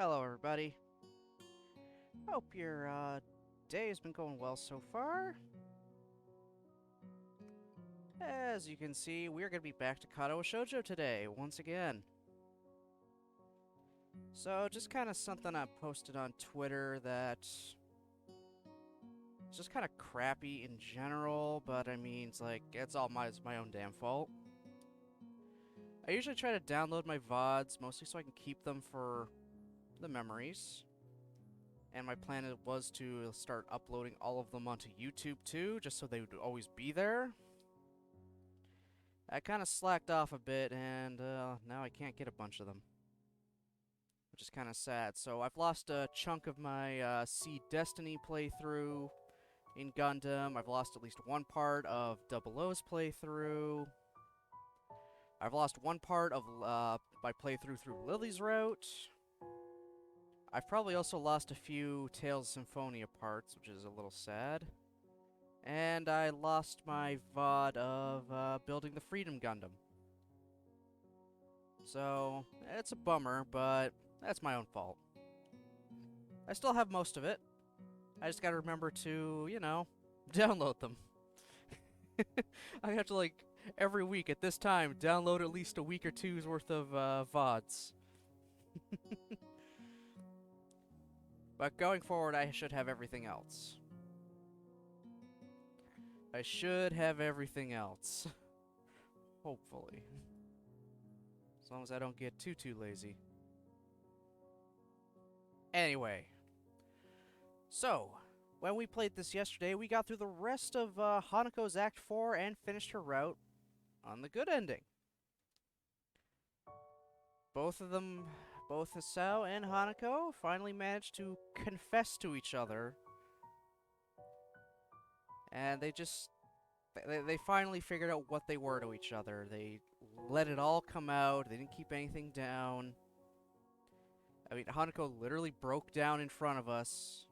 Hello, everybody. Hope your day has been going well so far. As you can see, we're going to be back to Katawa Shoujo today, once again. So, just kind of something I posted on Twitter that it's just kind of crappy in general, but I mean, it's all it's my own damn fault. I usually try to download my VODs, mostly so I can keep them for the memories. And my plan was to start uploading all of them onto YouTube too, just so they would always be there. I kind of slacked off a bit, and now I can't get a bunch of them, which is kind of sad. So I've lost a chunk of my Seed Destiny playthrough in Gundam. I've lost at least one part of Double O's playthrough. I've lost one part of my playthrough through Lily's route. I've probably also lost a few Tales of Symphonia parts, which is a little sad. And I lost my VOD of building the Freedom Gundam. So, it's a bummer, but that's my own fault. I still have most of it. I just gotta remember to, download them. I have to, every week at this time, download at least a week or two's worth of VODs. But going forward, I should have everything else. I should have everything else. Hopefully. As long as I don't get too lazy. Anyway. So, when we played this yesterday, we got through the rest of Hanako's Act 4 and finished her route on the good ending. Both of them, both Hisao and Hanako, finally managed to confess to each other. And they finally figured out what they were to each other. They let it all come out. They didn't keep anything down. I mean, Hanako literally broke down in front of us.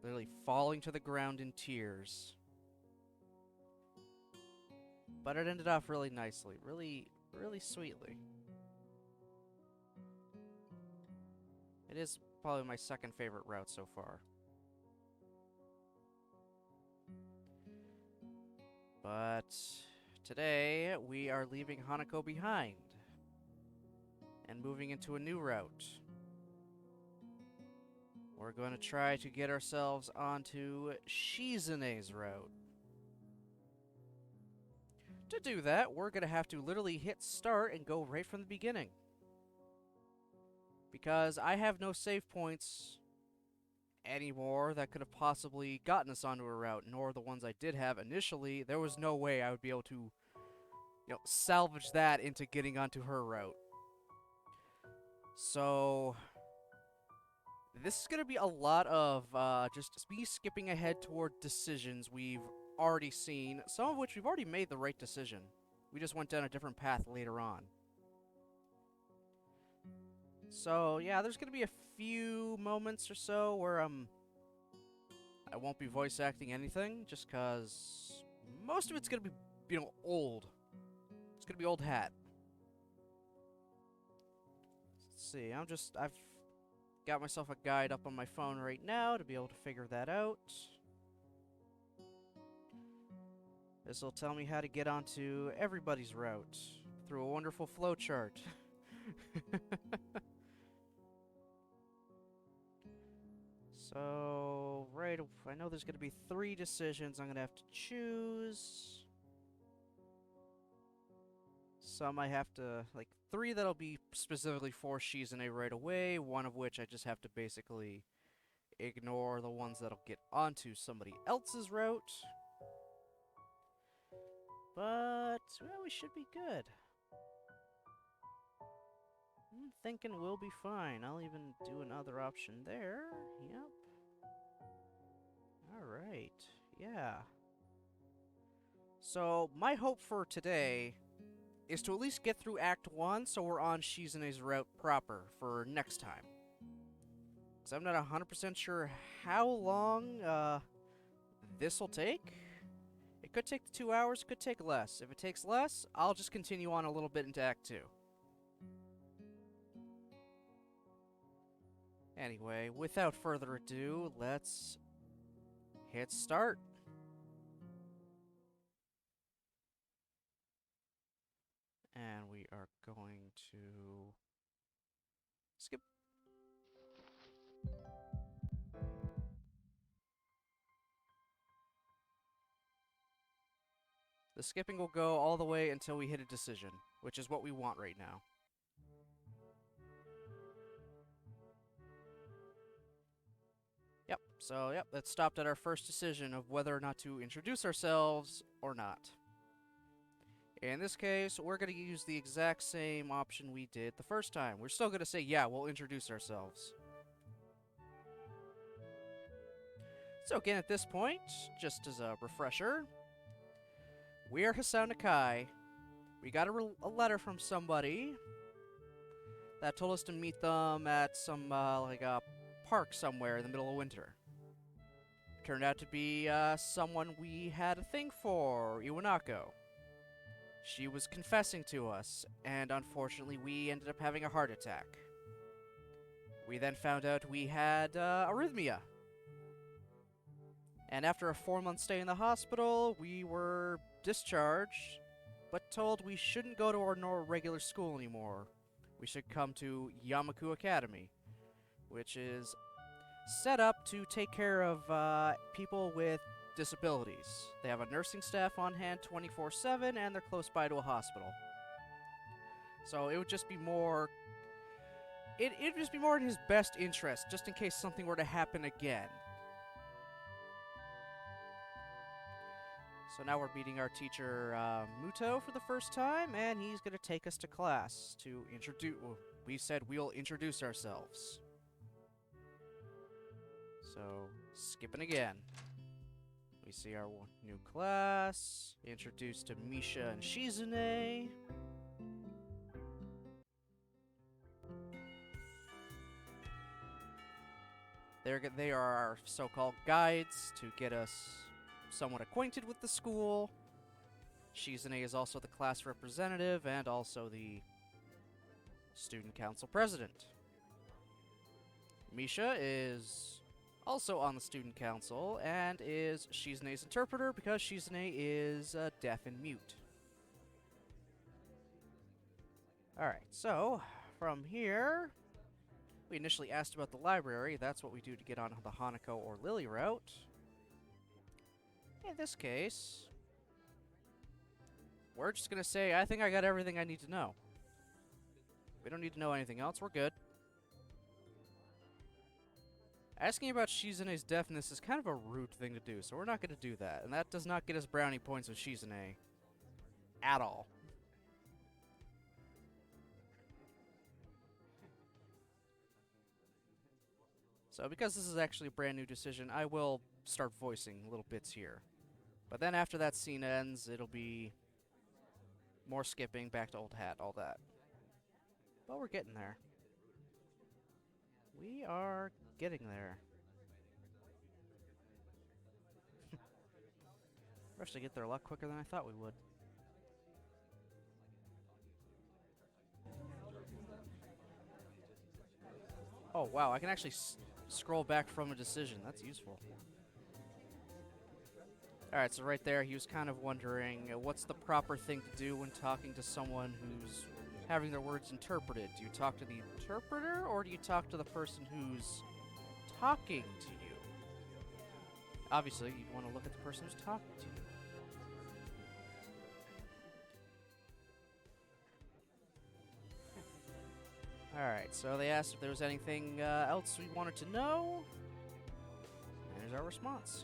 Literally falling to the ground in tears. But it ended off really nicely. Really sweetly. It is probably my second favorite route so far. But today, we are leaving Hanako behind and moving into a new route. We're going to try to get ourselves onto Shizune's route. To do that, we're going to have to literally hit start and go right from the beginning. Because I have no save points anymore that could have possibly gotten us onto a route, nor the ones I did have initially. There was no way I would be able to, salvage that into getting onto her route. So, this is going to be a lot of just me skipping ahead toward decisions we've already seen, some of which we've already made the right decision. We just went down a different path later on. So, yeah, there's going to be a few moments or so where I won't be voice acting anything, just because most of it's going to be, old. It's going to be old hat. Let's see, I've got myself a guide up on my phone right now to be able to figure that out. This will tell me how to get onto everybody's route through a wonderful flowchart. So, right, I know there's going to be 3 decisions I'm going to have to choose. Some I have to, 3 that'll be specifically for Shizune right away, one of which I just have to basically ignore the ones that'll get onto somebody else's route. But, well, we should be good. I'm thinking we'll be fine. I'll even do another option there. Yep. Alright. Yeah. So, my hope for today is to at least get through Act 1 so we're on Shizune's route proper for next time. Because I'm not 100% sure how long this will take. It could take 2 hours, it could take less. If it takes less, I'll just continue on a little bit into Act 2. Anyway, without further ado, let's hit start. And we are going to skip. The skipping will go all the way until we hit a decision, which is what we want right now. Yep, that stopped at our first decision of whether or not to introduce ourselves or not. In this case, we're going to use the exact same option we did the first time. We're still going to say, yeah, we'll introduce ourselves. So again, at this point, just as a refresher, we're Hisao Nakai. We got a letter from somebody that told us to meet them at some, like a park somewhere in the middle of winter. Turned out to be, someone we had a thing for, Iwanako. She was confessing to us, and unfortunately we ended up having a heart attack. We then found out we had, arrhythmia. And after a 4-month stay in the hospital, we were discharged, but told we shouldn't go to our regular school anymore. We should come to Yamaku Academy, which is set up to take care of people with disabilities. They have a nursing staff on hand 24/7, and they're close by to a hospital. So it would just be more... It'd just be more in his best interest, just in case something were to happen again. So now we're meeting our teacher, Muto, for the first time, and he's going to take us to class to introduce... We said we'll introduce ourselves. So, skipping again. We see our new class, introduced to Misha and Shizune. They are our so-called guides to get us somewhat acquainted with the school. Shizune is also the class representative and also the student council president. Misha is also on the student council and is Shizune's interpreter because Shizune is deaf and mute. Alright, so from here, we initially asked about the library. That's what we do to get on the Hanako or Lily route. In this case, we're just going to say, I think I got everything I need to know. We don't need to know anything else. We're good. Asking about Shizune's deafness is kind of a rude thing to do, so we're not going to do that. And that does not get us brownie points with Shizune. At all. So because this is actually a brand new decision, I will start voicing little bits here. But then after that scene ends, it'll be more skipping, back to old hat, all that. But we're getting there. We are getting there. We're actually get there a lot quicker than I thought we would. Oh wow, I can actually scroll back from a decision. That's useful. Alright, so right there, he was kind of wondering what's the proper thing to do when talking to someone who's having their words interpreted. Do you talk to the interpreter, or do you talk to the person who's talking to you? Obviously, you'd want to look at the person who's talking to you. Alright, so they asked if there was anything else we wanted to know. And here's our response.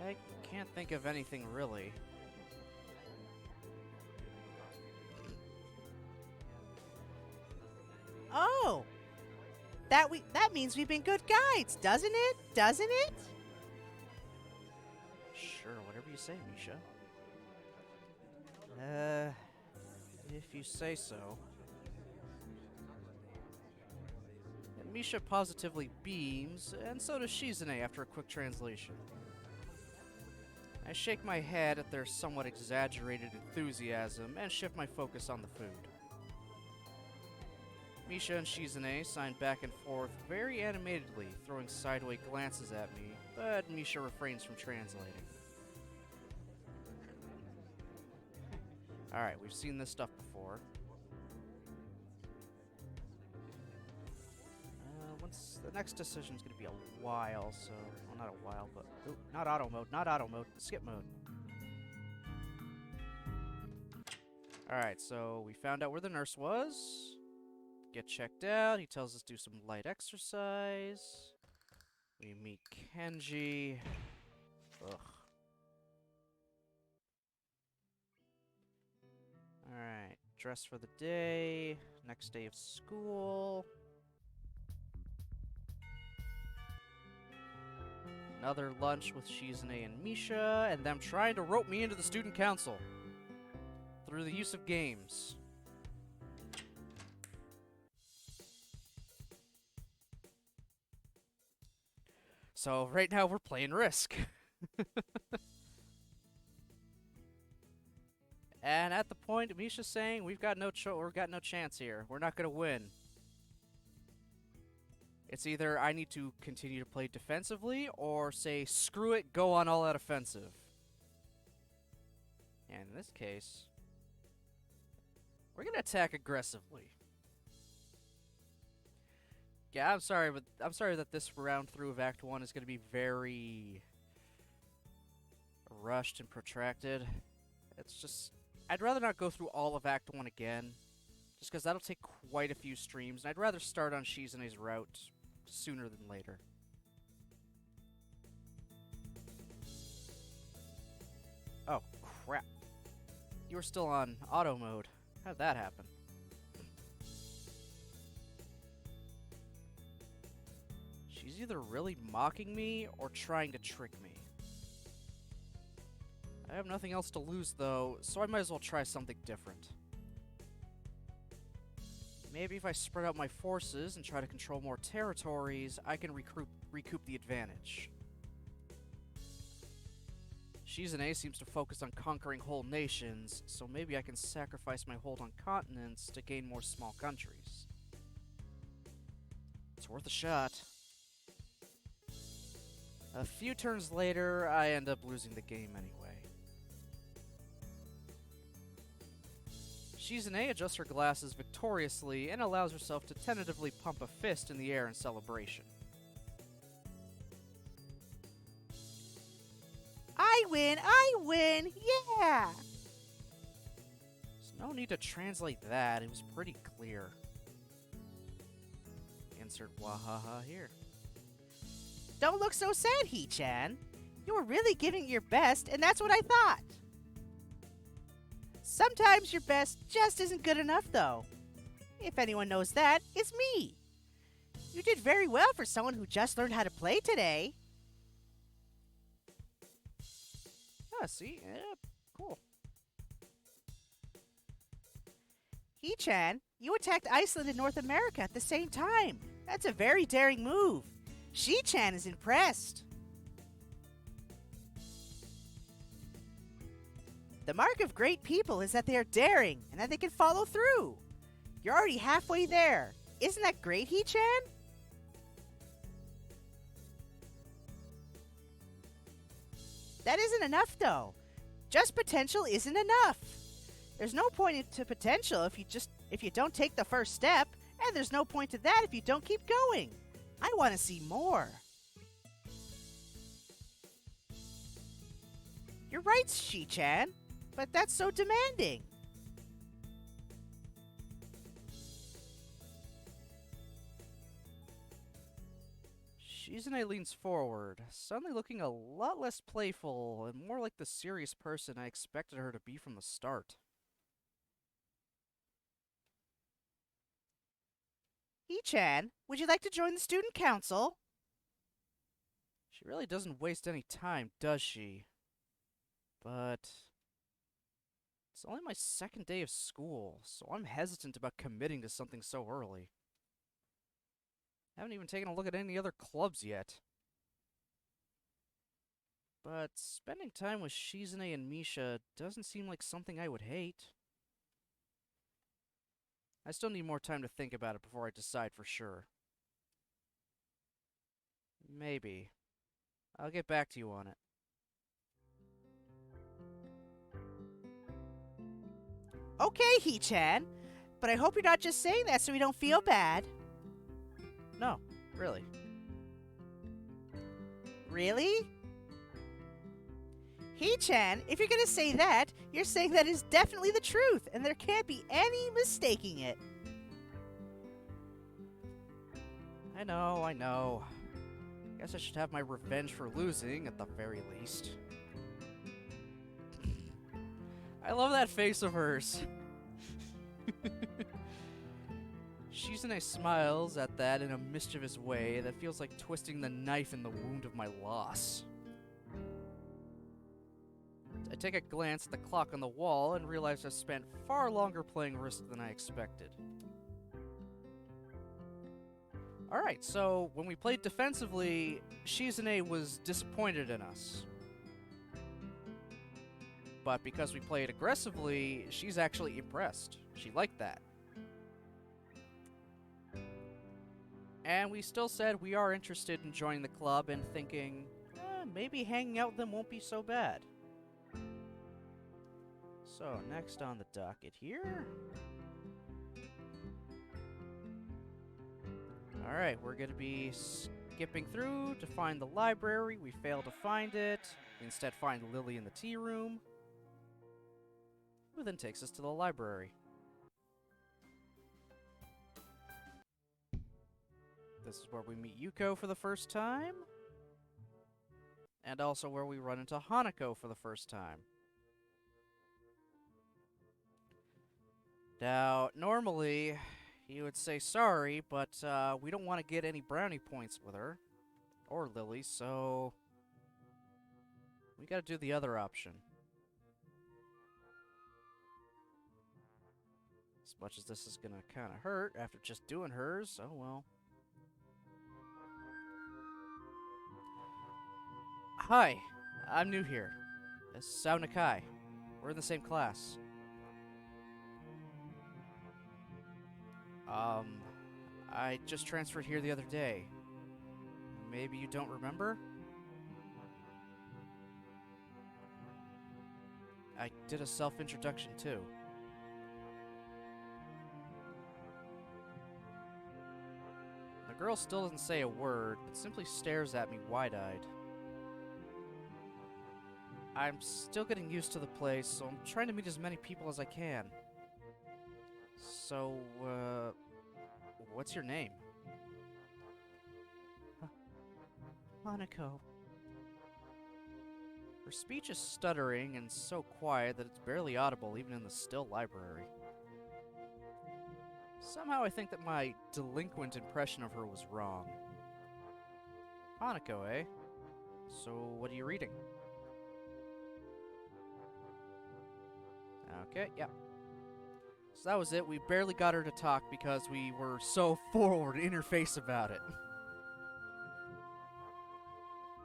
I can't think of anything really. Oh! That means we've been good guides, doesn't it? Doesn't it? Sure, whatever you say, Misha. If you say so. And Misha positively beams, and so does Shizune after a quick translation. I shake my head at their somewhat exaggerated enthusiasm and shift my focus on the food. Misha and Shizune sign back and forth very animatedly, throwing sideways glances at me, but Misha refrains from translating. Alright, we've seen this stuff before. Once the next decision's gonna be a while, so... Well, not a while, but... Ooh, not auto mode, not auto mode. Skip mode. Alright, so we found out where the nurse was. Get checked out. He tells us to do some light exercise. We meet Kenji. Ugh. Alright, dress for the day. Next day of school. Another lunch with Shizune and Misha, and them trying to rope me into the student council through the use of games. So right now we're playing Risk. And at the point, Misha's saying we've got no chance here. We're not gonna win. It's either I need to continue to play defensively or say screw it, go on all out offensive. And in this case, we're gonna attack aggressively. Yeah, I'm sorry that this round through of Act 1 is gonna be very rushed and protracted. It's just I'd rather not go through all of Act 1 again, just because that'll take quite a few streams, and I'd rather start on Shizune's route sooner than later. Oh, crap. You were still on auto mode. How'd that happen? She's either really mocking me or trying to trick me. I have nothing else to lose, though, so I might as well try something different. Maybe if I spread out my forces and try to control more territories, I can recoup the advantage. Shizune seems to focus on conquering whole nations, so maybe I can sacrifice my hold on continents to gain more small countries. It's worth a shot. A few turns later, I end up losing the game anyway. Shizune adjusts her glasses victoriously and allows herself to tentatively pump a fist in the air in celebration. I win, yeah! There's no need to translate that, it was pretty clear. Insert wahaha here. Don't look so sad, Hee-chan. You were really giving your best, and that's what I thought. Sometimes your best just isn't good enough, though. If anyone knows that, it's me. You did very well for someone who just learned how to play today. Ah, see? Yeah, cool. Hee-chan, you attacked Iceland and North America at the same time. That's a very daring move. Shi-chan is impressed. The mark of great people is that they are daring and that they can follow through. You're already halfway there. Isn't that great, Hee-chan? That isn't enough, though. Just potential isn't enough. There's no point to potential if you don't take the first step, and there's no point to that if you don't keep going. I want to see more. You're right, Shi-chan, but that's so demanding. Shizune leans forward, suddenly looking a lot less playful and more like the serious person I expected her to be from the start. Hee-chan, would you like to join the student council? She really doesn't waste any time, does she? But it's only my second day of school, so I'm hesitant about committing to something so early. Haven't even taken a look at any other clubs yet. But spending time with Shizune and Misha doesn't seem like something I would hate. I still need more time to think about it before I decide for sure. Maybe. I'll get back to you on it. Okay, He-chan, but I hope you're not just saying that so we don't feel bad. No, really. Really? He-chan, if you're gonna say that, you're saying that is definitely the truth, and there can't be any mistaking it. I know. Guess I should have my revenge for losing, at the very least. I love that face of hers. Shizune smiles at that in a mischievous way that feels like twisting the knife in the wound of my loss. I take a glance at the clock on the wall and realize I've spent far longer playing Risk than I expected. Alright, so when we played defensively, Shizune was disappointed in us. But because we played aggressively, she's actually impressed. She liked that. And we still said we are interested in joining the club and thinking, maybe hanging out with them won't be so bad. So, next on the docket here. Alright, we're going to be skipping through to find the library. We fail to find it. We instead find Lily in the tea room, who then takes us to the library. This is where we meet Yuko for the first time, and also where we run into Hanako for the first time. Now, normally, he would say sorry, but we don't want to get any brownie points with her, or Lily, so we gotta do the other option. As much as this is gonna kinda hurt after just doing hers, oh well. Hi, I'm new here. This is Sao Nakai. We're in the same class. I just transferred here the other day. Maybe you don't remember? I did a self-introduction too. The girl still doesn't say a word, but simply stares at me wide-eyed. I'm still getting used to the place, so I'm trying to meet as many people as I can. So, what's your name? Hanako. Her speech is stuttering and so quiet that it's barely audible even in the still library. Somehow I think that my delinquent impression of her was wrong. Hanako, eh? So, what are you reading? Okay, yeah. So that was it. We barely got her to talk because we were so forward in her face about it.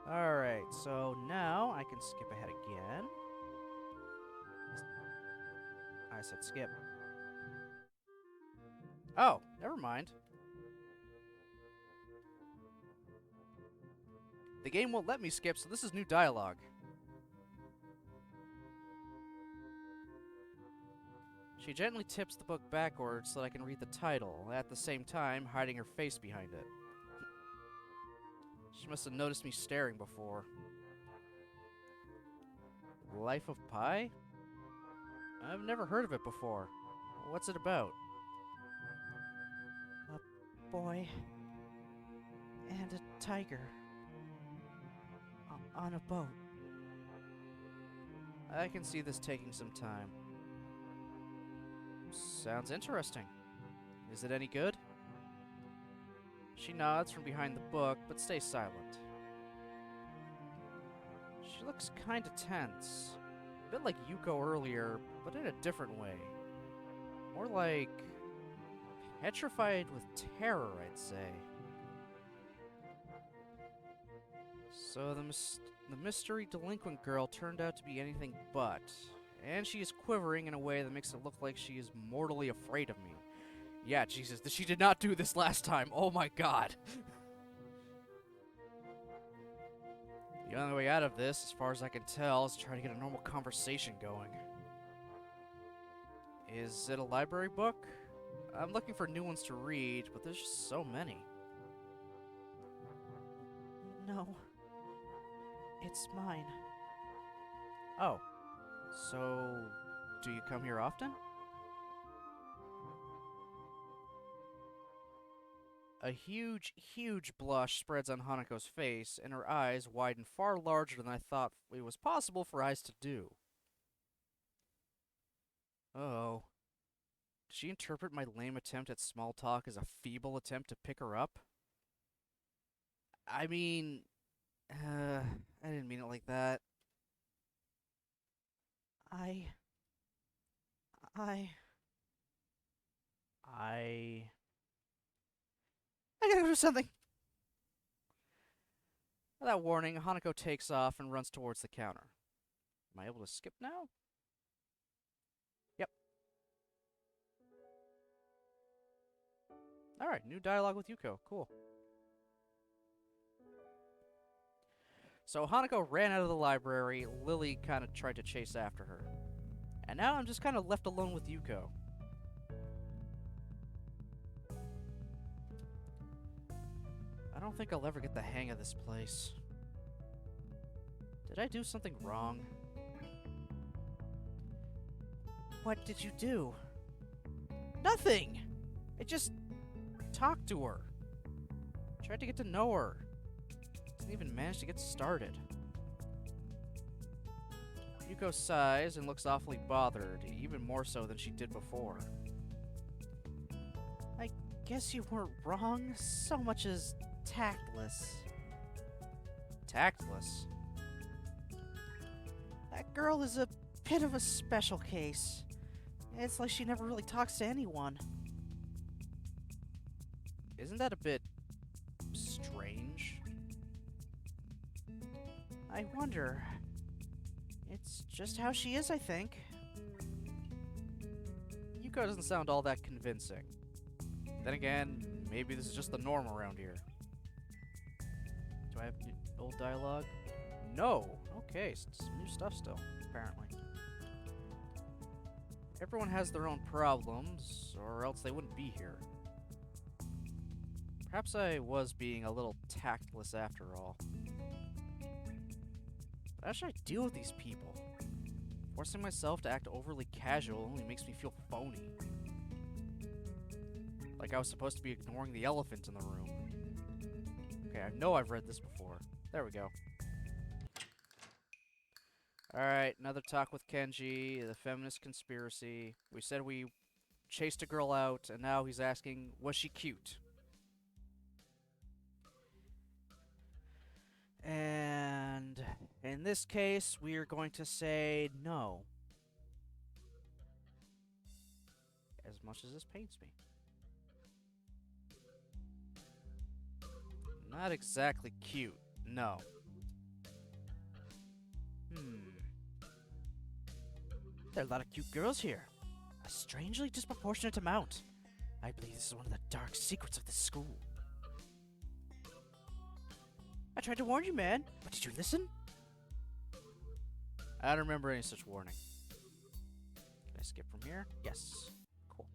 Alright, so now I can skip ahead again. I said skip. Oh, never mind. The game won't let me skip, so this is new dialogue. She gently tips the book backwards so that I can read the title, at the same time hiding her face behind it. She must have noticed me staring before. Life of Pi? I've never heard of it before. What's it about? A boy and a tiger on a boat. I can see this taking some time. Sounds interesting. Is it any good? She nods from behind the book, but stays silent. She looks kinda tense. A bit like Yuko earlier, but in a different way. More like petrified with terror, I'd say. So the mystery delinquent girl turned out to be anything but. And she is quivering in a way that makes it look like she is mortally afraid of me. Yeah, Jesus, she did not do this last time. Oh my god. The only way out of this, as far as I can tell, is try to get a normal conversation going. Is it a library book? I'm looking for new ones to read, but there's just so many. No. It's mine. Oh. So, do you come here often? A huge, huge blush spreads on Hanako's face, and her eyes widen far larger than I thought it was possible for eyes to do. Uh-oh. Did she interpret my lame attempt at small talk as a feeble attempt to pick her up? I mean, I didn't mean it like that. I gotta go do something. Without warning, Hanako takes off and runs towards the counter. Am I able to skip now? Yep. Alright, new dialogue with Yuko. Cool. So Hanako ran out of the library. Lily kind of tried to chase after her. And now I'm just kind of left alone with Yuko. I don't think I'll ever get the hang of this place. Did I do something wrong? What did you do? Nothing! I just talked to her. Tried to get to know her. Didn't even manage to get started. Yuko sighs and looks awfully bothered, even more so than she did before. I guess you weren't wrong so much as tactless. Tactless? That girl is a bit of a special case. It's like she never really talks to anyone. Isn't that a bit strange? I wonder. It's just how she is, I think. Yuko doesn't sound all that convincing. Then again, maybe this is just the norm around here. Do I have old dialogue? No! Okay, some new stuff still, apparently. Everyone has their own problems, or else they wouldn't be here. Perhaps I was being a little tactless after all. But how should I deal with these people? Forcing myself to act overly casual only makes me feel phony. Like I was supposed to be ignoring the elephant in the room. Okay, I know I've read this before. There we go. Alright, another talk with Kenji, the feminist conspiracy. We said we chased a girl out, and now he's asking, was she cute? And in this case, we are going to say no. As much as this pains me. Not exactly cute, no. There are a lot of cute girls here. A strangely disproportionate amount. I believe this is one of the dark secrets of this school. I tried to warn you, man, but did you listen? I don't remember any such warning. Can I skip from here? Yes. Cool.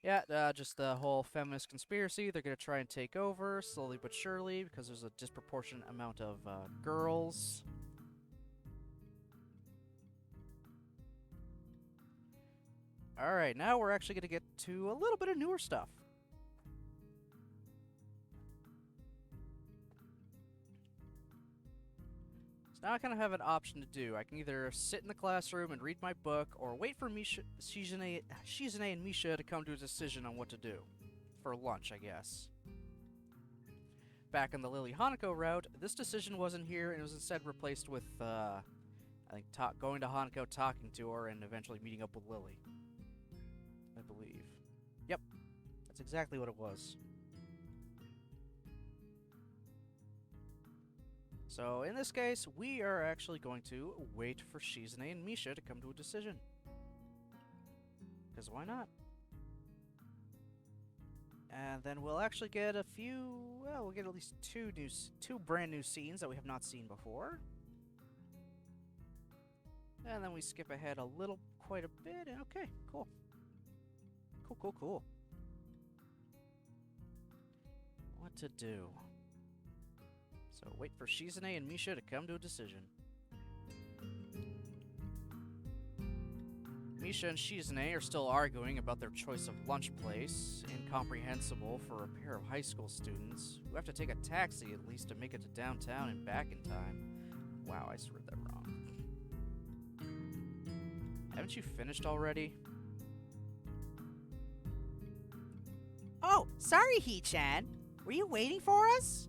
Yeah, just the whole feminist conspiracy. They're going to try and take over, slowly but surely, because there's a disproportionate amount of girls. Alright, now we're actually going to get to a little bit of newer stuff. So now I kind of have an option to do. I can either sit in the classroom and read my book, or wait for Shizune and Misha to come to a decision on what to do. For lunch, I guess. Back on the Lily Hanako route, this decision wasn't here, and it was instead replaced with, I think, going to Hanako, talking to her, and eventually meeting up with Lily. I believe. Yep, that's exactly what it was. So, in this case, we are actually going to wait for Shizune and Misha to come to a decision. Because why not? And then we'll actually get a few, well, we'll get at least two brand new scenes that we have not seen before. And then we skip ahead quite a bit, and okay, cool. Cool. What to do? So wait for Shizune and Misha to come to a decision. Misha and Shizune are still arguing about their choice of lunch place, incomprehensible for a pair of high school students who have to take a taxi at least to make it to downtown and back in time. Wow, I just read that wrong. Haven't you finished already? Oh, sorry, Hee-chan. Were you waiting for us?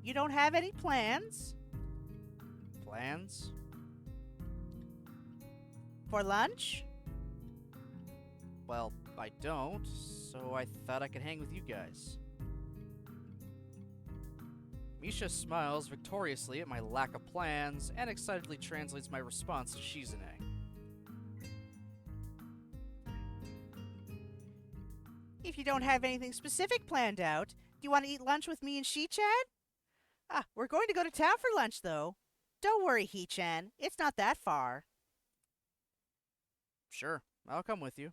You don't have any plans? Plans? For lunch? Well, I don't, so I thought I could hang with you guys. Misha smiles victoriously at my lack of plans and excitedly translates my response to Shizune. If you don't have anything specific planned out, do you want to eat lunch with me and Shi-chan? We're going to go to town for lunch, though. Don't worry, Hee-chan. It's not that far. Sure, I'll come with you.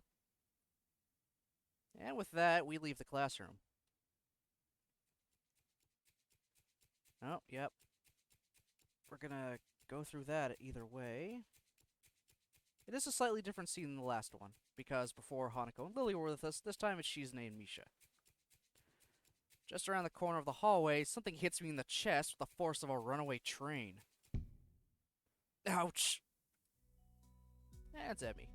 And with that, we leave the classroom. Oh, yep. We're gonna go through that either way. It is a slightly different scene than the last one, because before Hanako and Lily were with us, this time it's Shizune and Misha. Just around the corner of the hallway, something hits me in the chest with the force of a runaway train. Ouch! That's at me.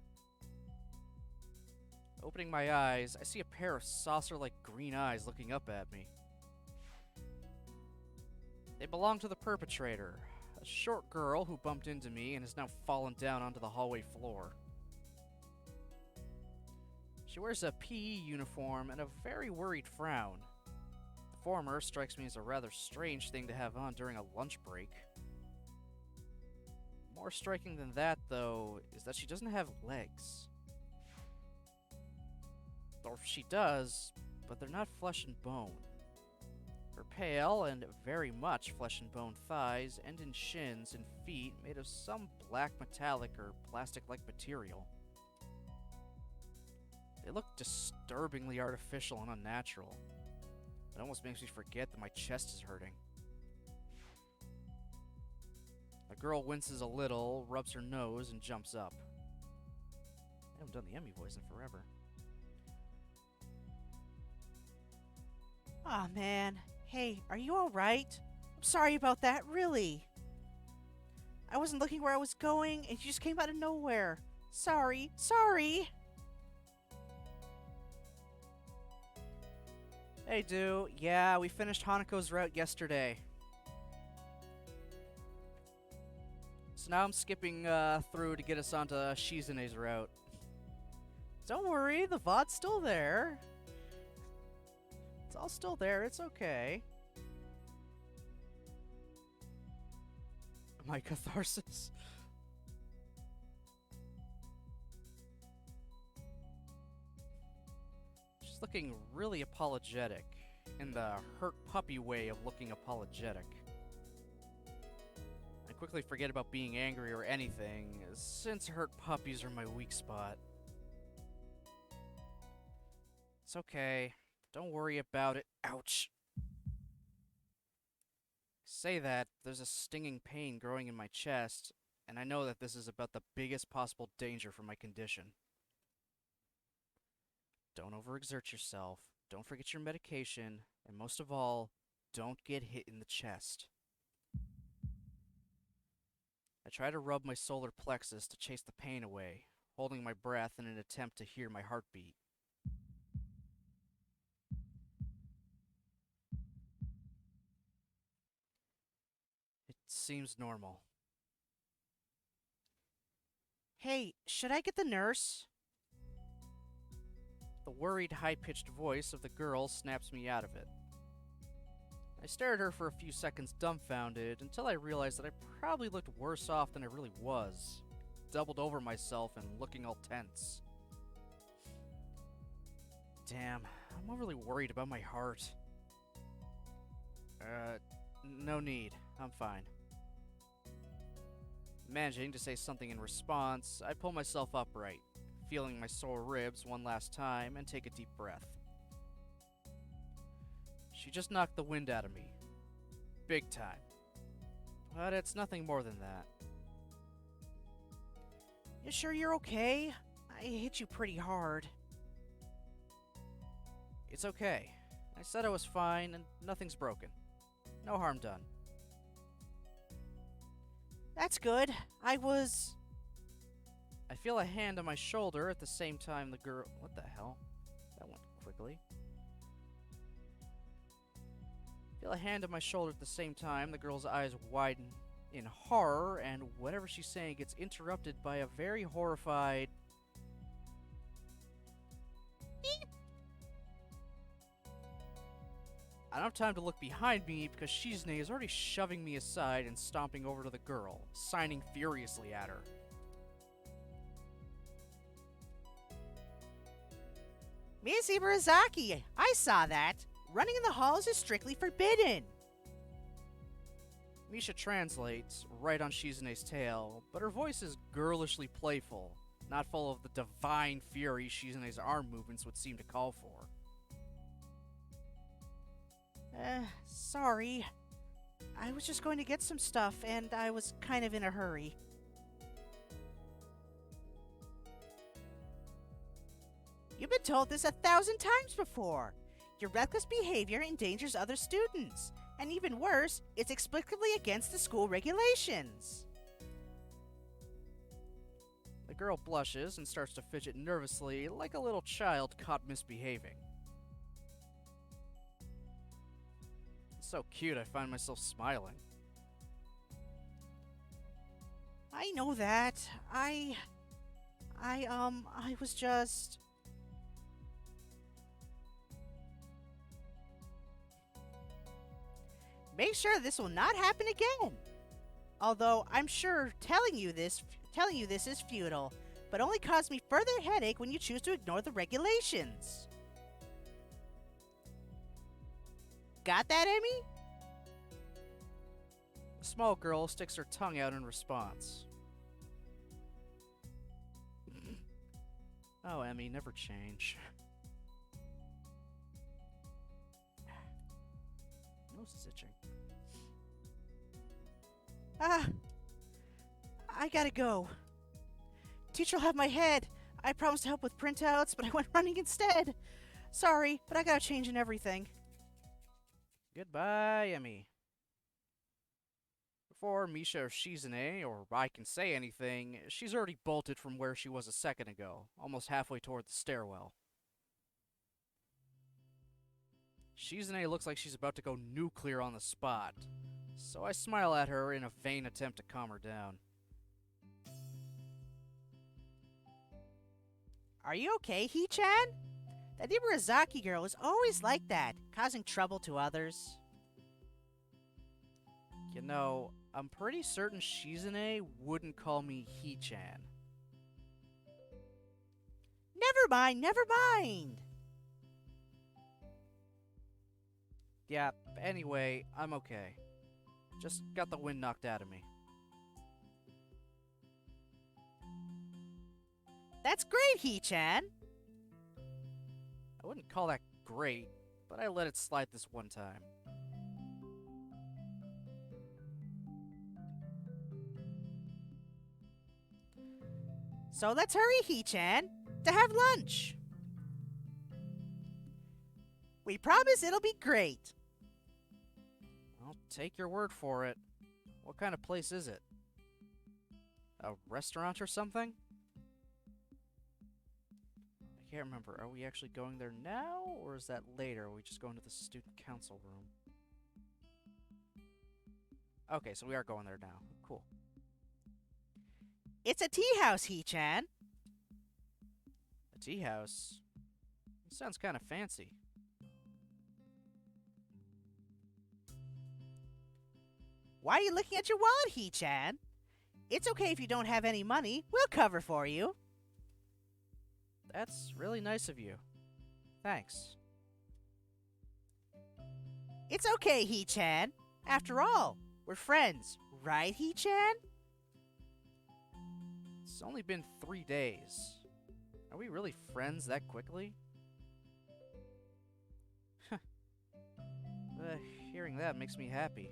Opening my eyes, I see a pair of saucer-like green eyes looking up at me. They belong to the perpetrator, a short girl who bumped into me and has now fallen down onto the hallway floor. She wears a PE uniform and a very worried frown. The former strikes me as a rather strange thing to have on during a lunch break. More striking than that, though, is that she doesn't have legs. Or she does, but they're not flesh and bone. Her pale and very much flesh and bone thighs end in shins and feet made of some black metallic or plastic-like material. They look disturbingly artificial and unnatural. It almost makes me forget that my chest is hurting. The girl winces a little, rubs her nose, and jumps up. I haven't done the Emmy voice in forever. Aw, man. Hey, are you alright? I'm sorry about that, really. I wasn't looking where I was going, and you just came out of nowhere. Sorry. Hey, Du. Yeah, we finished Hanako's route yesterday. So now I'm skipping through to get us onto Shizune's route. Don't worry, the VOD's still there. It's all still there, it's okay. My catharsis. She's looking really apologetic, in the hurt puppy way of looking apologetic. I quickly forget about being angry or anything, since hurt puppies are my weak spot. It's okay. Don't worry about it. Ouch. Say that, there's a stinging pain growing in my chest, and I know that this is about the biggest possible danger for my condition. Don't overexert yourself, don't forget your medication, and most of all, don't get hit in the chest. I try to rub my solar plexus to chase the pain away, holding my breath in an attempt to hear my heartbeat. It seems normal. Hey, should I get the nurse? The worried, high-pitched voice of the girl snaps me out of it. I stare at her for a few seconds dumbfounded until I realized that I probably looked worse off than I really was, doubled over myself and looking all tense. damn. I'm overly worried about my heart. No need. I'm fine. Managing to say something in response, I pull myself upright, feeling my sore ribs one last time, and take a deep breath. She just knocked the wind out of me. Big time. But it's nothing more than that. You sure you're okay? I hit you pretty hard. It's okay. I said I was fine, and nothing's broken. No harm done. That's good. I feel a hand on my shoulder at the same time the girl... What the hell? That went quickly. Feel a hand on my shoulder at the same time the girl's eyes widen in horror, and whatever she's saying gets interrupted by a very horrified... beep. I don't have time to look behind me because Shizune is already shoving me aside and stomping over to the girl, signing furiously at her. Miss Ibarazaki, I saw that. Running in the halls is strictly forbidden. Misha translates, right on Shizune's tail, but her voice is girlishly playful, not full of the divine fury Shizune's arm movements would seem to call for. Sorry. I was just going to get some stuff, and I was kind of in a hurry. You've been told this 1,000 times before. Your reckless behavior endangers other students. And even worse, it's explicitly against the school regulations. The girl blushes and starts to fidget nervously like a little child caught misbehaving. It's so cute I find myself smiling. I know that. I was just... Make sure this will not happen again. Although I'm sure telling you this is futile, but only cause me further headache when you choose to ignore the regulations. Got that, Emmy? The small girl sticks her tongue out in response. Oh, Emmy, never change. Nose is itching. I gotta go. Teacher'll have my head. I promised to help with printouts, but I went running instead. Sorry, but I gotta change in everything. Goodbye, Emmy. Before Misha or Shizune or I can say anything, she's already bolted from where she was a second ago, almost halfway toward the stairwell. Shizune looks like she's about to go nuclear on the spot, so I smile at her in a vain attempt to calm her down. Are you okay, Hee-chan? That Ibarazaki girl is always like that, causing trouble to others. You know, I'm pretty certain Shizune wouldn't call me Hee-chan. Never mind, never mind! Yeah, anyway, I'm okay. Just got the wind knocked out of me. That's great, Hee-chan! I wouldn't call that great, but I let it slide this one time. So let's hurry, Hee-chan, to have lunch. We promise it'll be great. I'll take your word for it. What kind of place is it? A restaurant or something? I can't remember. Are we actually going there now, or is that later? Are we just going to the student council room? Okay, so we are going there now. Cool. It's a tea house, Hee-chan. A tea house? Sounds kind of fancy. Why are you looking at your wallet, Hee-chan? It's okay if you don't have any money. We'll cover for you. That's really nice of you. Thanks. It's okay, Hee-chan. After all, we're friends, right, Hee-chan? It's only been 3 days. Are we really friends that quickly? Hearing that makes me happy.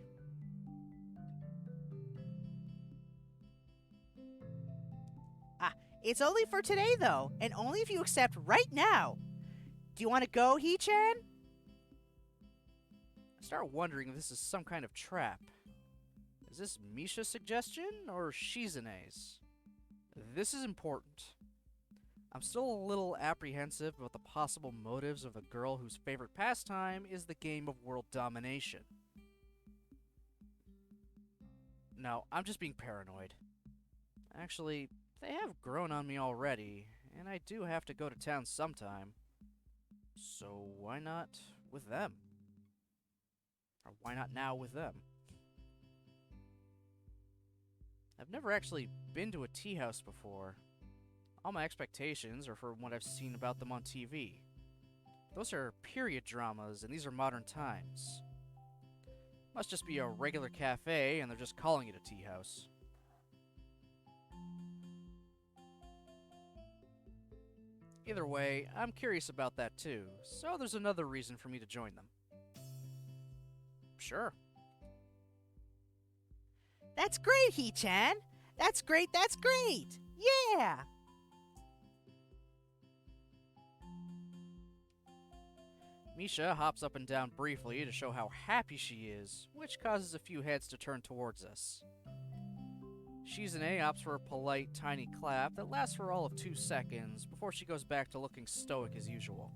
It's only for today, though, and only if you accept right now. Do you want to go, Hee-chan? I start wondering if this is some kind of trap. Is this Misha's suggestion or Shizune's? This is important. I'm still a little apprehensive about the possible motives of a girl whose favorite pastime is the game of world domination. No, I'm just being paranoid. Actually, they have grown on me already, and I do have to go to town sometime. So why not with them? Or why not now with them? I've never actually been to a tea house before. All my expectations are from what I've seen about them on TV. Those are period dramas, and these are modern times. Must just be a regular cafe, and they're just calling it a tea house. Either way, I'm curious about that too, so there's another reason for me to join them. Sure. That's great, Hee-chan. That's great, that's great. Yeah! Misha hops up and down briefly to show how happy she is, which causes a few heads to turn towards us. Shizune opts for a polite, tiny clap that lasts for all of 2 seconds before she goes back to looking stoic as usual.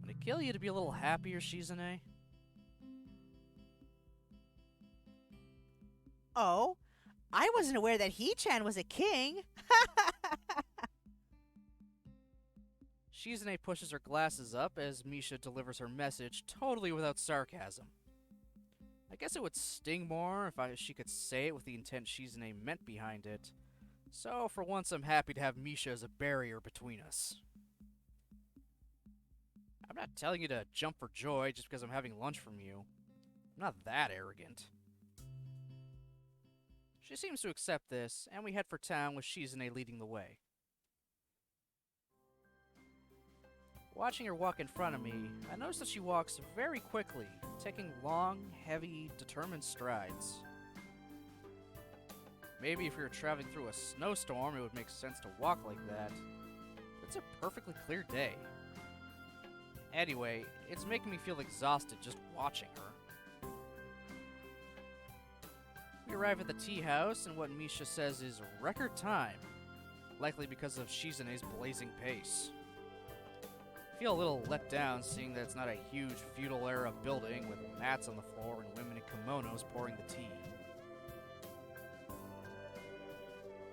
Would it kill you to be a little happier, Shizune? Oh, I wasn't aware that Hee-chan was a king. Shizune pushes her glasses up as Misha delivers her message totally without sarcasm. I guess it would sting more if she could say it with the intent Shizune meant behind it. So for once I'm happy to have Misha as a barrier between us. I'm not telling you to jump for joy just because I'm having lunch from you. I'm not that arrogant. She seems to accept this, and we head for town with Shizune leading the way. Watching her walk in front of me, I notice that she walks very quickly, taking long, heavy, determined strides. Maybe if we were traveling through a snowstorm, it would make sense to walk like that. But it's a perfectly clear day. Anyway, it's making me feel exhausted just watching her. We arrive at the tea house in what Misha says is record time, likely because of Shizune's blazing pace. I feel a little let down seeing that it's not a huge feudal-era building with mats on the floor and women in kimonos pouring the tea.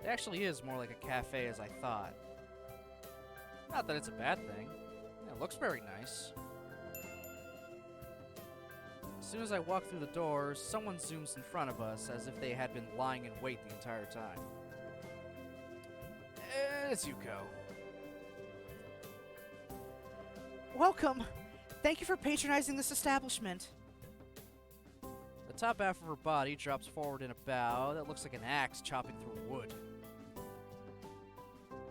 It actually is more like a cafe as I thought. Not that it's a bad thing. It looks very nice. As soon as I walk through the doors, someone zooms in front of us as if they had been lying in wait the entire time. It's Yuko. Welcome. Thank you for patronizing this establishment. The top half of her body drops forward in a bow that looks like an axe chopping through wood.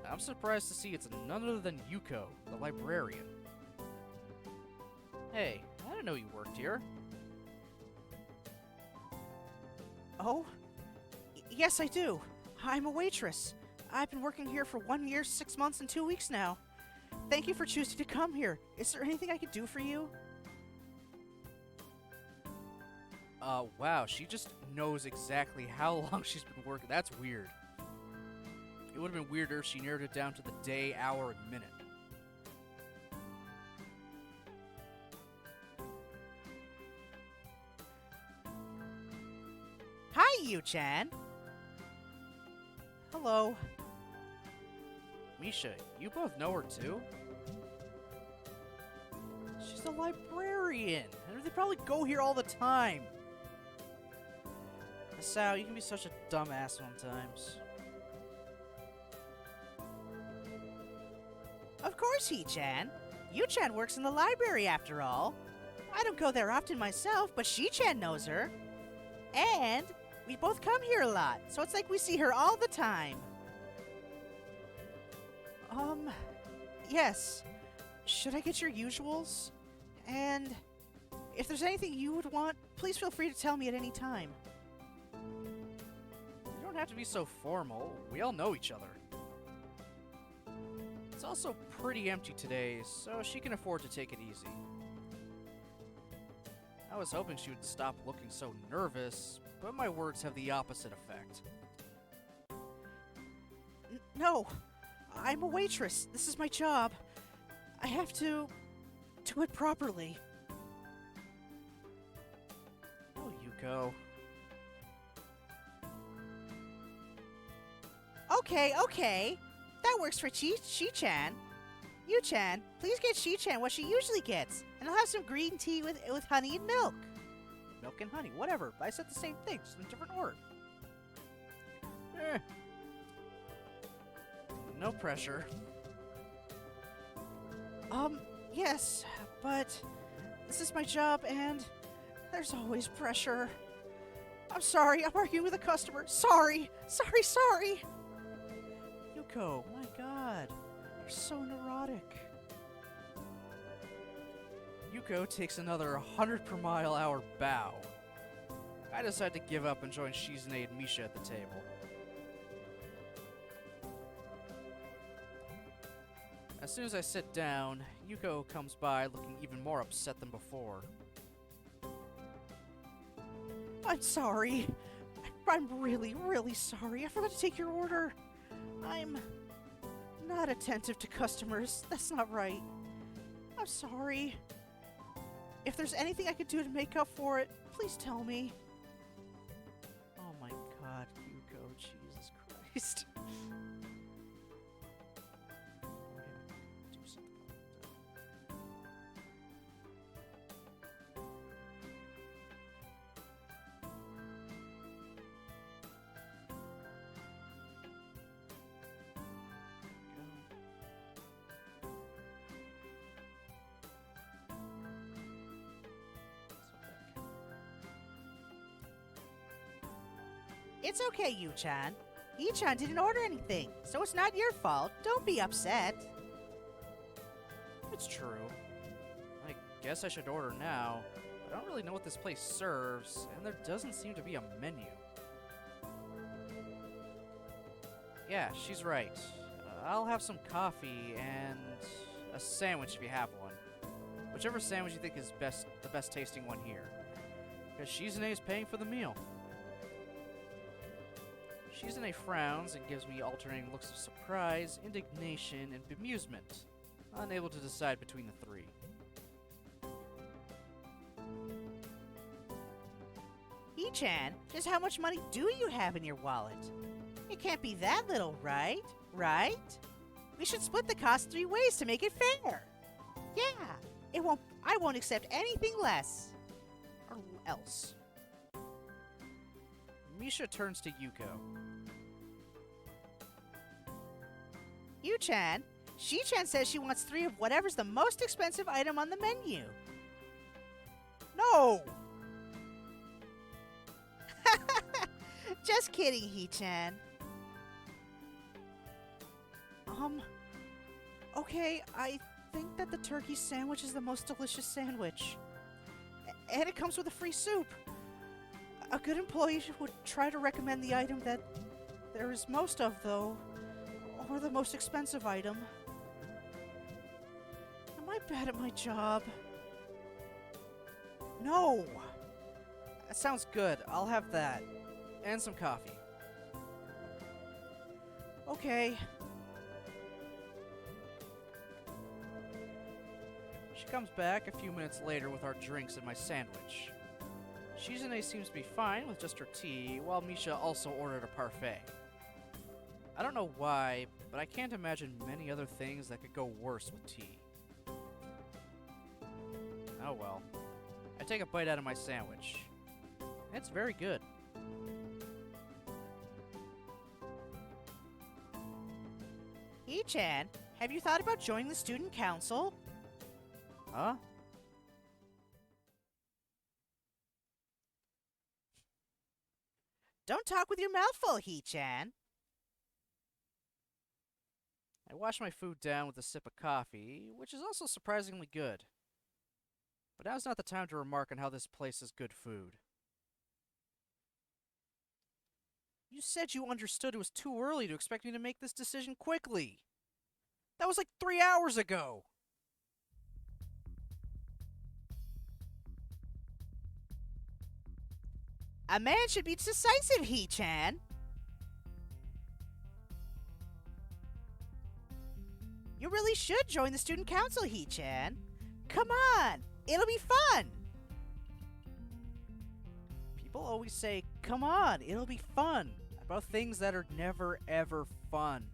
I'm surprised to see it's none other than Yuko, the librarian. Hey, I didn't know you worked here. Oh? Yes, I do. I'm a waitress. I've been working here for 1 year, 6 months, and 2 weeks now. Thank you for choosing to come here. Is there anything I could do for you? Wow, she just knows exactly how long she's been working. That's weird. It would have been weirder if she narrowed it down to the day, hour, and minute. Hi, Yu-chan. Hello. Misha, you both know her too? She's a librarian, and they probably go here all the time. Sal, you can be such a dumbass sometimes. course, He-chan. Yu-chan works in the library after all. I don't go there often myself, but She-chan knows her. And we both come here a lot, so it's like we see her all the time. Yes. Should I get your usuals? And if there's anything you would want, please feel free to tell me at any time. You don't have to be so formal. We all know each other. It's also pretty empty today, so she can afford to take it easy. I was hoping she would stop looking so nervous, but my words have the opposite effect. No, I'm a waitress. This is my job. I have to do it properly. Oh, Yuko. Okay. That works for She-chan. Yu-chan, please get She-chan what she usually gets, and I'll have some green tea with honey and milk. Milk and honey, whatever. I said the same thing, just in a different order. No pressure. Yes, but this is my job, and there's always pressure. I'm sorry, I'm arguing with a customer. Sorry. Yuko, my god. You're so neurotic. Yuko takes another 100 per mile hour bow. I decide to give up and join Shizune and Misha at the table. As soon as I sit down, Yuko comes by looking even more upset than before. I'm sorry. I'm really sorry. I forgot to take your order. I'm not attentive to customers. That's not right. I'm sorry. If there's anything I could do to make up for it, please tell me. Oh my god, Yuko, Jesus Christ. Do something. It's okay, Yu-chan. He-chan didn't order anything, so it's not your fault. Don't be upset. It's true. I guess I should order now, but I don't really know what this place serves, and there doesn't seem to be a menu. Yeah, she's right. I'll have some coffee and a sandwich if you have one. Whichever sandwich you think is the best tasting one here. Because Shizune is paying for the meal. Shizune frowns and gives me alternating looks of surprise, indignation, and bemusement, unable to decide between the three. He-chan, just how much money do you have in your wallet? It can't be that little, right? Right? We should split the cost 3 ways to make it fair. Yeah, I won't accept anything less. Or else. Misha turns to Yuko. Yu-chan, She-chan says she wants 3 of whatever's the most expensive item on the menu. No! Just kidding, He-chan. Okay, I think that the turkey sandwich is the most delicious sandwich. And it comes with a free soup. A good employee would try to recommend the item that there is most of, though, or the most expensive item. Am I bad at my job? No! That sounds good. I'll have that. And some coffee. Okay. She comes back a few minutes later with our drinks and my sandwich. Shizune seems to be fine with just her tea, while Misha also ordered a parfait. I don't know why, but I can't imagine many other things that could go worse with tea. Oh well. I take a bite out of my sandwich. It's very good. He-chan, Have you thought about joining the student council? Huh? Don't talk with your mouth full, Hee-chan. I wash my food down with a sip of coffee, which is also surprisingly good. But now's not the time to remark on how this place is good food. You said you understood it was too early to expect me to make this decision quickly. That was like 3 hours ago. A man should be decisive, Hee-chan. You really should join the student council, Hee-chan. Come on, it'll be fun. People always say, come on, it'll be fun, about things that are never ever fun.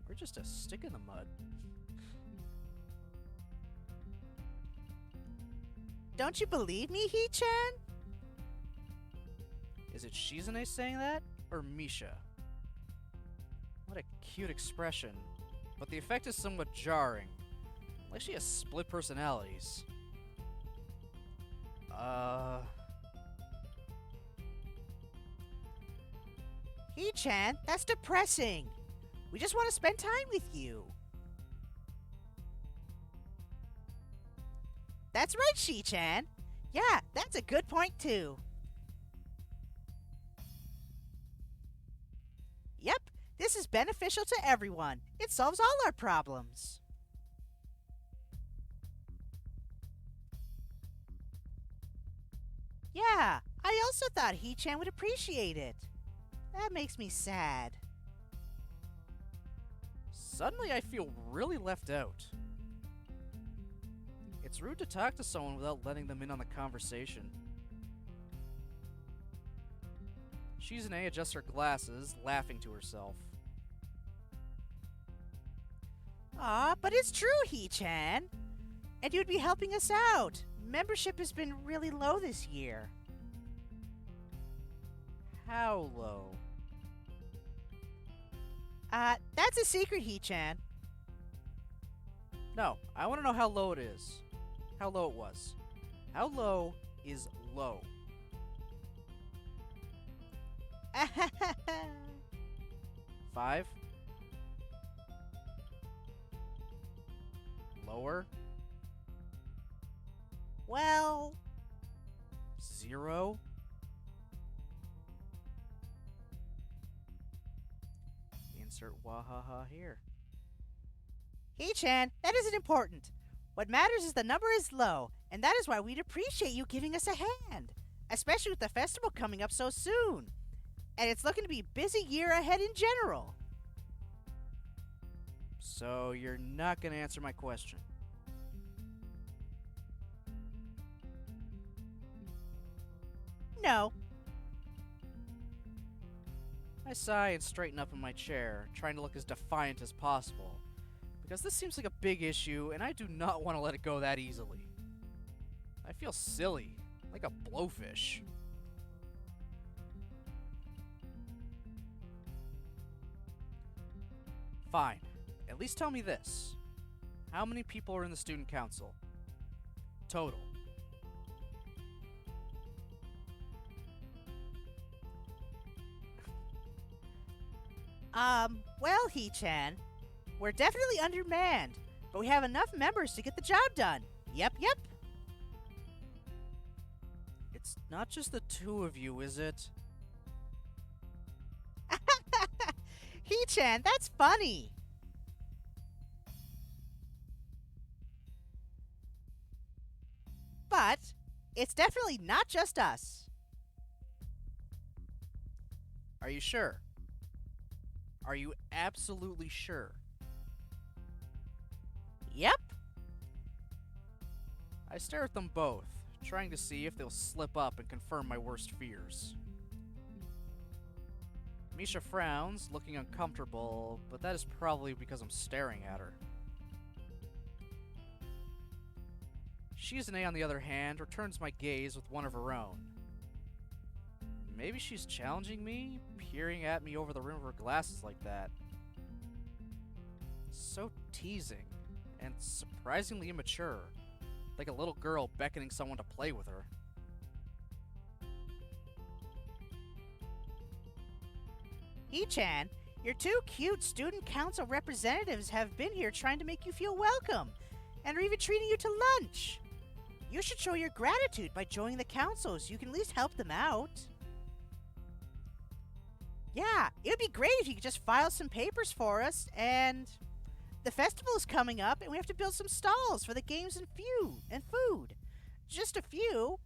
We're just a stick in the mud. Don't you believe me, Hee-chan? Is it Shizune saying that, or Misha? What a cute expression, but the effect is somewhat jarring. Like she has split personalities. Hee-chan, that's depressing. We just want to spend time with you. That's right, Shi-chan. Yeah, that's a good point, too. Yep, this is beneficial to everyone. It solves all our problems. Yeah, I also thought Hee-chan would appreciate it. That makes me sad. Suddenly I feel really left out. It's rude to talk to someone without letting them in on the conversation. Shizune adjusts her glasses, laughing to herself. Aw, but it's true, Hee-chan. And you'd be helping us out. Membership has been really low this year. How low? That's a secret, Hee-chan. No, I want to know how low it is. How low it was. How low is low? 5? Lower? Well, 0? Insert wahaha here. Hee-chan, that isn't important. What matters is the number is low, and that is why we'd appreciate you giving us a hand, especially with the festival coming up so soon. And it's looking to be a busy year ahead in general. So you're not going to answer my question. No. I sigh and straighten up in my chair, trying to look as defiant as possible, because this seems like a big issue and I do not want to let it go that easily. I feel silly, like a blowfish. Fine, at least tell me this. How many people are in the student council? Total. Well, Hee-chan, we're definitely undermanned, but we have enough members to get the job done. Yep. It's not just the two of you, is it? Hee-chan, that's funny. But it's definitely not just us. Are you sure? Are you absolutely sure? Yep. I stare at them both, trying to see if they'll slip up and confirm my worst fears. Misha frowns, looking uncomfortable, but that is probably because I'm staring at her. Shizune, on the other hand, returns my gaze with one of her own. maybe she's challenging me, peering at me over the rim of her glasses like that. So teasing, and surprisingly immature, like a little girl beckoning someone to play with her. Hee-chan, your two cute student council representatives have been here trying to make you feel welcome, and are even treating you to lunch. You should show your gratitude by joining the council so you can at least help them out. Yeah, it would be great if you could just file some papers for us, and the festival is coming up, and we have to build some stalls for the games and food. Just a few.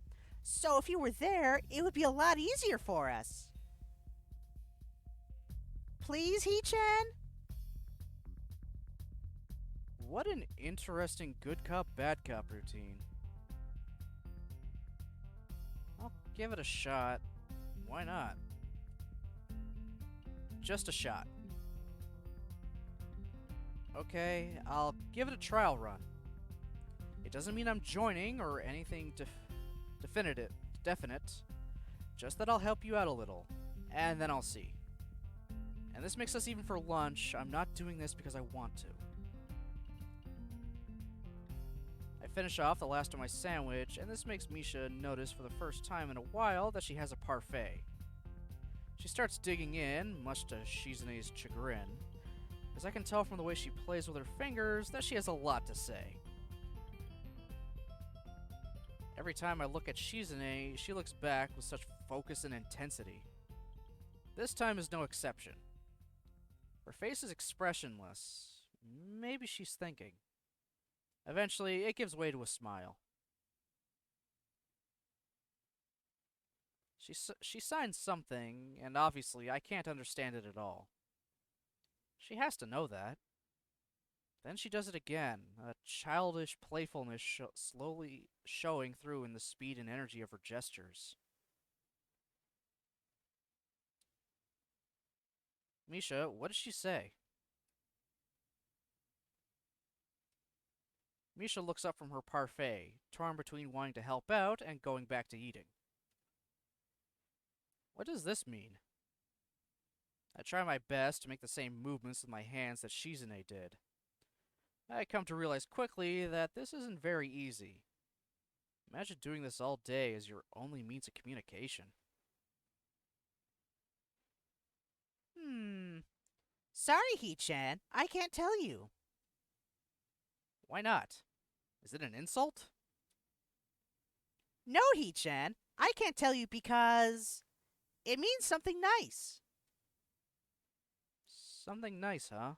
So if you were there, it would be a lot easier for us. Please, Hee-chan? What an interesting good cop, bad cop routine. I'll give it a shot. Why not? Just a shot. Okay, I'll give it a trial run. It doesn't mean I'm joining or anything definite. Just that I'll help you out a little, and then I'll see. And this makes us even for lunch. I'm not doing this because I want to. I finish off the last of my sandwich, and this makes Misha notice for the first time in a while that she has a parfait. She starts digging in, much to Shizune's chagrin, as I can tell from the way she plays with her fingers that she has a lot to say. Every time I look at Shizune, she looks back with such focus and intensity. This time is no exception. Her face is expressionless. Maybe she's thinking. Eventually, it gives way to a smile. She signs something, and obviously I can't understand it at all. She has to know that. Then she does it again, a childish playfulness slowly showing through in the speed and energy of her gestures. Misha, what did she say? Misha looks up from her parfait, torn between wanting to help out and going back to eating. What does this mean? I try my best to make the same movements with my hands that Shizune did. I come to realize quickly that this isn't very easy. Imagine doing this all day as your only means of communication. Sorry, Hee-chan. I can't tell you. Why not? Is it an insult? No, Hee-chan. I can't tell you because it means something nice. Something nice, huh?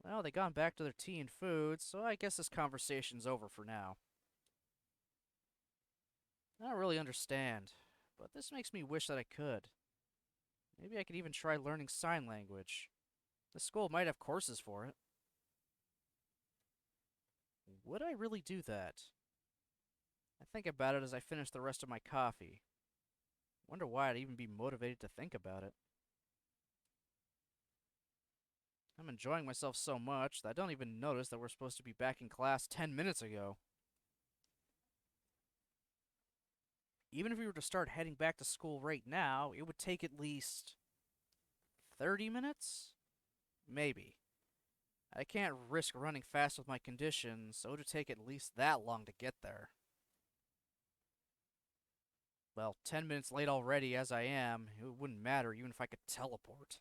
Well, they gone back to their tea and food, so I guess this conversation's over for now. I don't really understand, but this makes me wish that I could. Maybe I could even try learning sign language. The school might have courses for it. Would I really do that? I think about it as I finish the rest of my coffee. Wonder why I'd even be motivated to think about it. I'm enjoying myself so much that I don't even notice that we're supposed to be back in class 10 minutes ago. Even if we were to start heading back to school right now, it would take at least 30 minutes? Maybe. I can't risk running fast with my condition, so it would take at least that long to get there. Well, 10 minutes late already as I am, it wouldn't matter even if I could teleport.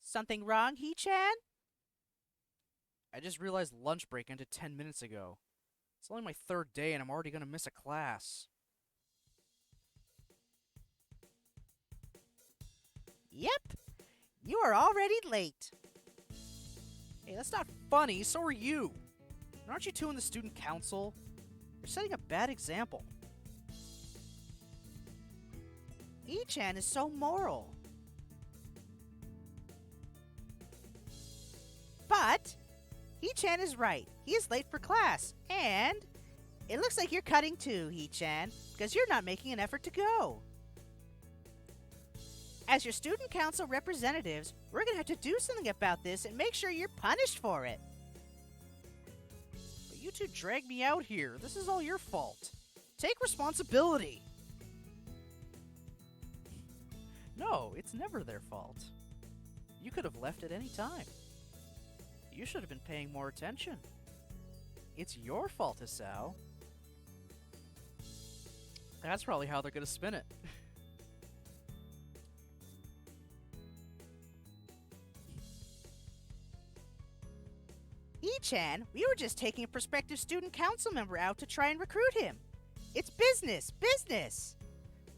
Something wrong, Hee-chan? I just realized lunch break ended 10 minutes ago. It's only my third day and I'm already gonna miss a class. Yep. You are already late. Hey, that's not funny, so are you. And aren't you two in the student council? You're setting a bad example. Hee-chan is so moral. But Hee-chan is right. He is late for class, and it looks like you're cutting too, Hee-chan, because you're not making an effort to go. As your student council representatives, we're going to have to do something about this and make sure you're punished for it. But you two dragged me out here. This is all your fault. Take responsibility. No, it's never their fault. You could have left at any time. You should have been paying more attention. It's your fault, Hisao. That's probably how they're gonna spin it. E-chan, we were just taking a prospective student council member out to try and recruit him. It's business, business.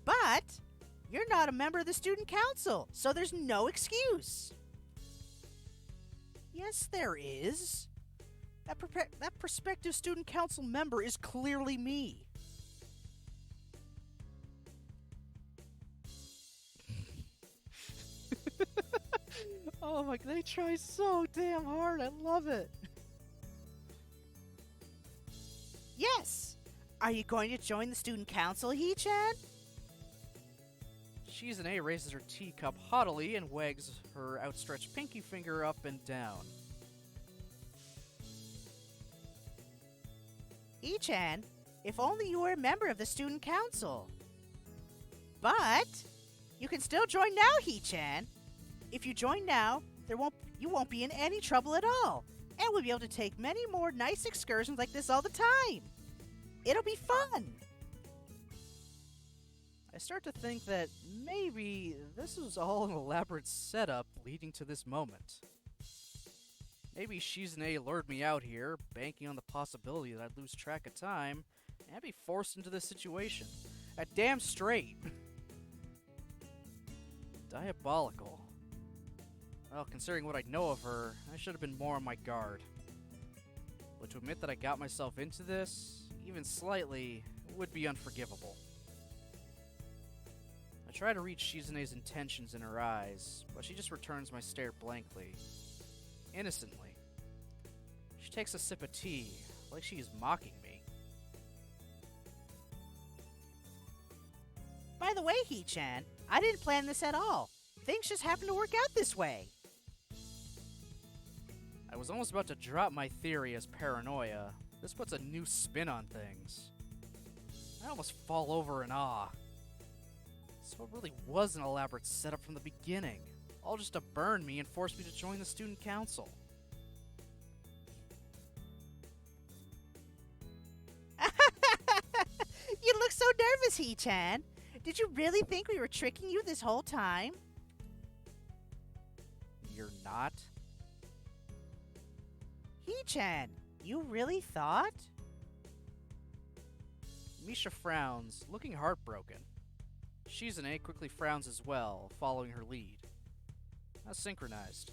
But you're not a member of the student council, so there's no excuse. Yes, there is. That prospective student council member is clearly me. Oh my, they try so damn hard. I love it. Yes. Are you going to join the student council, Hee-chan? Shizune raises her teacup haughtily and wags her outstretched pinky finger up and down. E-chan, if only you were a member of the student council. But you can still join now, Hee-chan. If you join now, you won't be in any trouble at all, and we'll be able to take many more nice excursions like this all the time. It'll be fun. I start to think that maybe this was all an elaborate setup leading to this moment. Maybe Shizune lured me out here, banking on the possibility that I'd lose track of time and be forced into this situation. Damn straight. Diabolical. Well, considering what I know of her, I should have been more on my guard. But to admit that I got myself into this, even slightly, would be unforgivable. I try to read Shizune's intentions in her eyes, but she just returns my stare blankly. Innocently. She takes a sip of tea, like she is mocking me. By the way, Hee-chan, I didn't plan this at all. Things just happened to work out this way. I was almost about to drop my theory as paranoia. This puts a new spin on things. I almost fall over in awe. So it really was an elaborate setup from the beginning. All just to burn me and force me to join the student council. You look so nervous, Hee-chan. Did you really think we were tricking you this whole time? You're not? Hee-chan, you really thought? Misha frowns, looking heartbroken. Shizune quickly frowns as well, following her lead. As synchronized.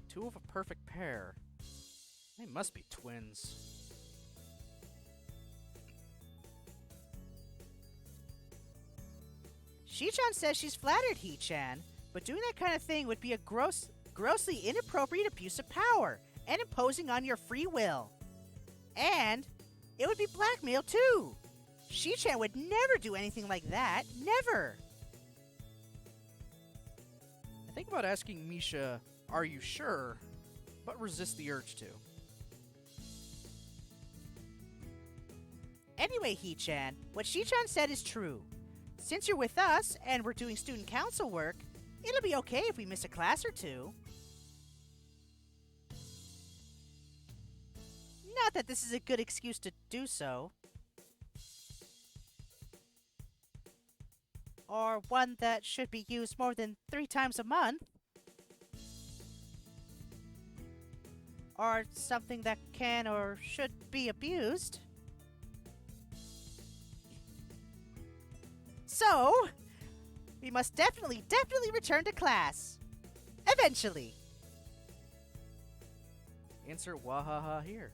Two of a perfect pair. They must be twins. Shi-chan says she's flattered, Hee-chan, but doing that kind of thing would be a grossly inappropriate abuse of power and imposing on your free will. And it would be blackmail, too. Shi-chan would never do anything like that. Never. I think about asking Misha, "Are you sure?" but resist the urge to. Anyway, Hee-chan, what Shi-chan said is true. Since you're with us and we're doing student council work, it'll be okay if we miss a class or two. Not that this is a good excuse to do so. Or one that should be used more than 3 times a month. Or something that can or should be abused. So, we must definitely return to class. Eventually. Insert wahaha here.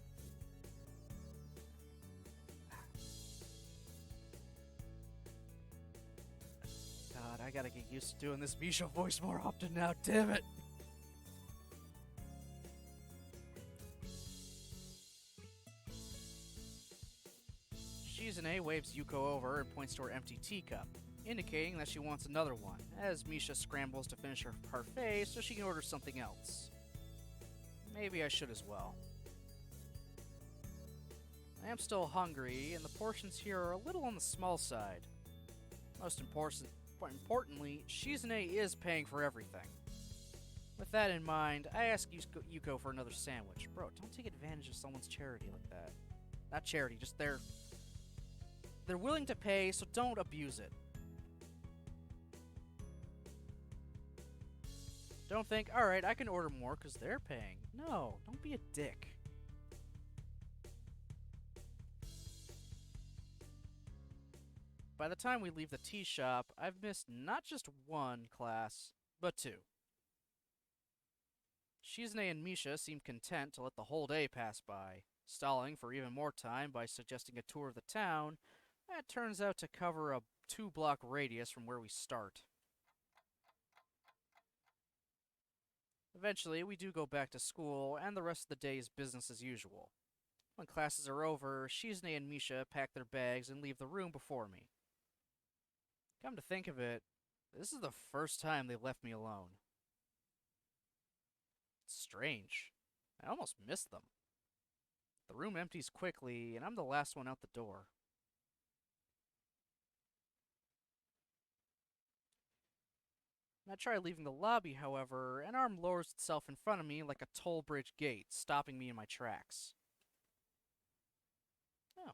God, I gotta get used to doing this Misha voice more often now, damn it! Shizune waves Yuko over and points to her empty teacup, indicating that she wants another one, as Misha scrambles to finish her parfait so she can order something else. Maybe I should as well. I am still hungry, and the portions here are a little on the small side. Importantly, Shizune is paying for everything. With that in mind, I ask Yuko for another sandwich. Bro, don't take advantage of someone's charity like that. Not charity, just they're willing to pay, so don't abuse it. Don't think, alright, I can order more because they're paying. No, don't be a dick. By the time we leave the tea shop, I've missed not just one class, but two. Shizune and Misha seem content to let the whole day pass by, stalling for even more time by suggesting a tour of the town that turns out to cover a 2-block radius from where we start. Eventually, we do go back to school, and the rest of the day is business as usual. When classes are over, Shizune and Misha pack their bags and leave the room before me. Come to think of it, this is the first time they left me alone. It's strange. I almost missed them. The room empties quickly, and I'm the last one out the door. When I try leaving the lobby, however, an arm lowers itself in front of me like a toll bridge gate, stopping me in my tracks. Oh.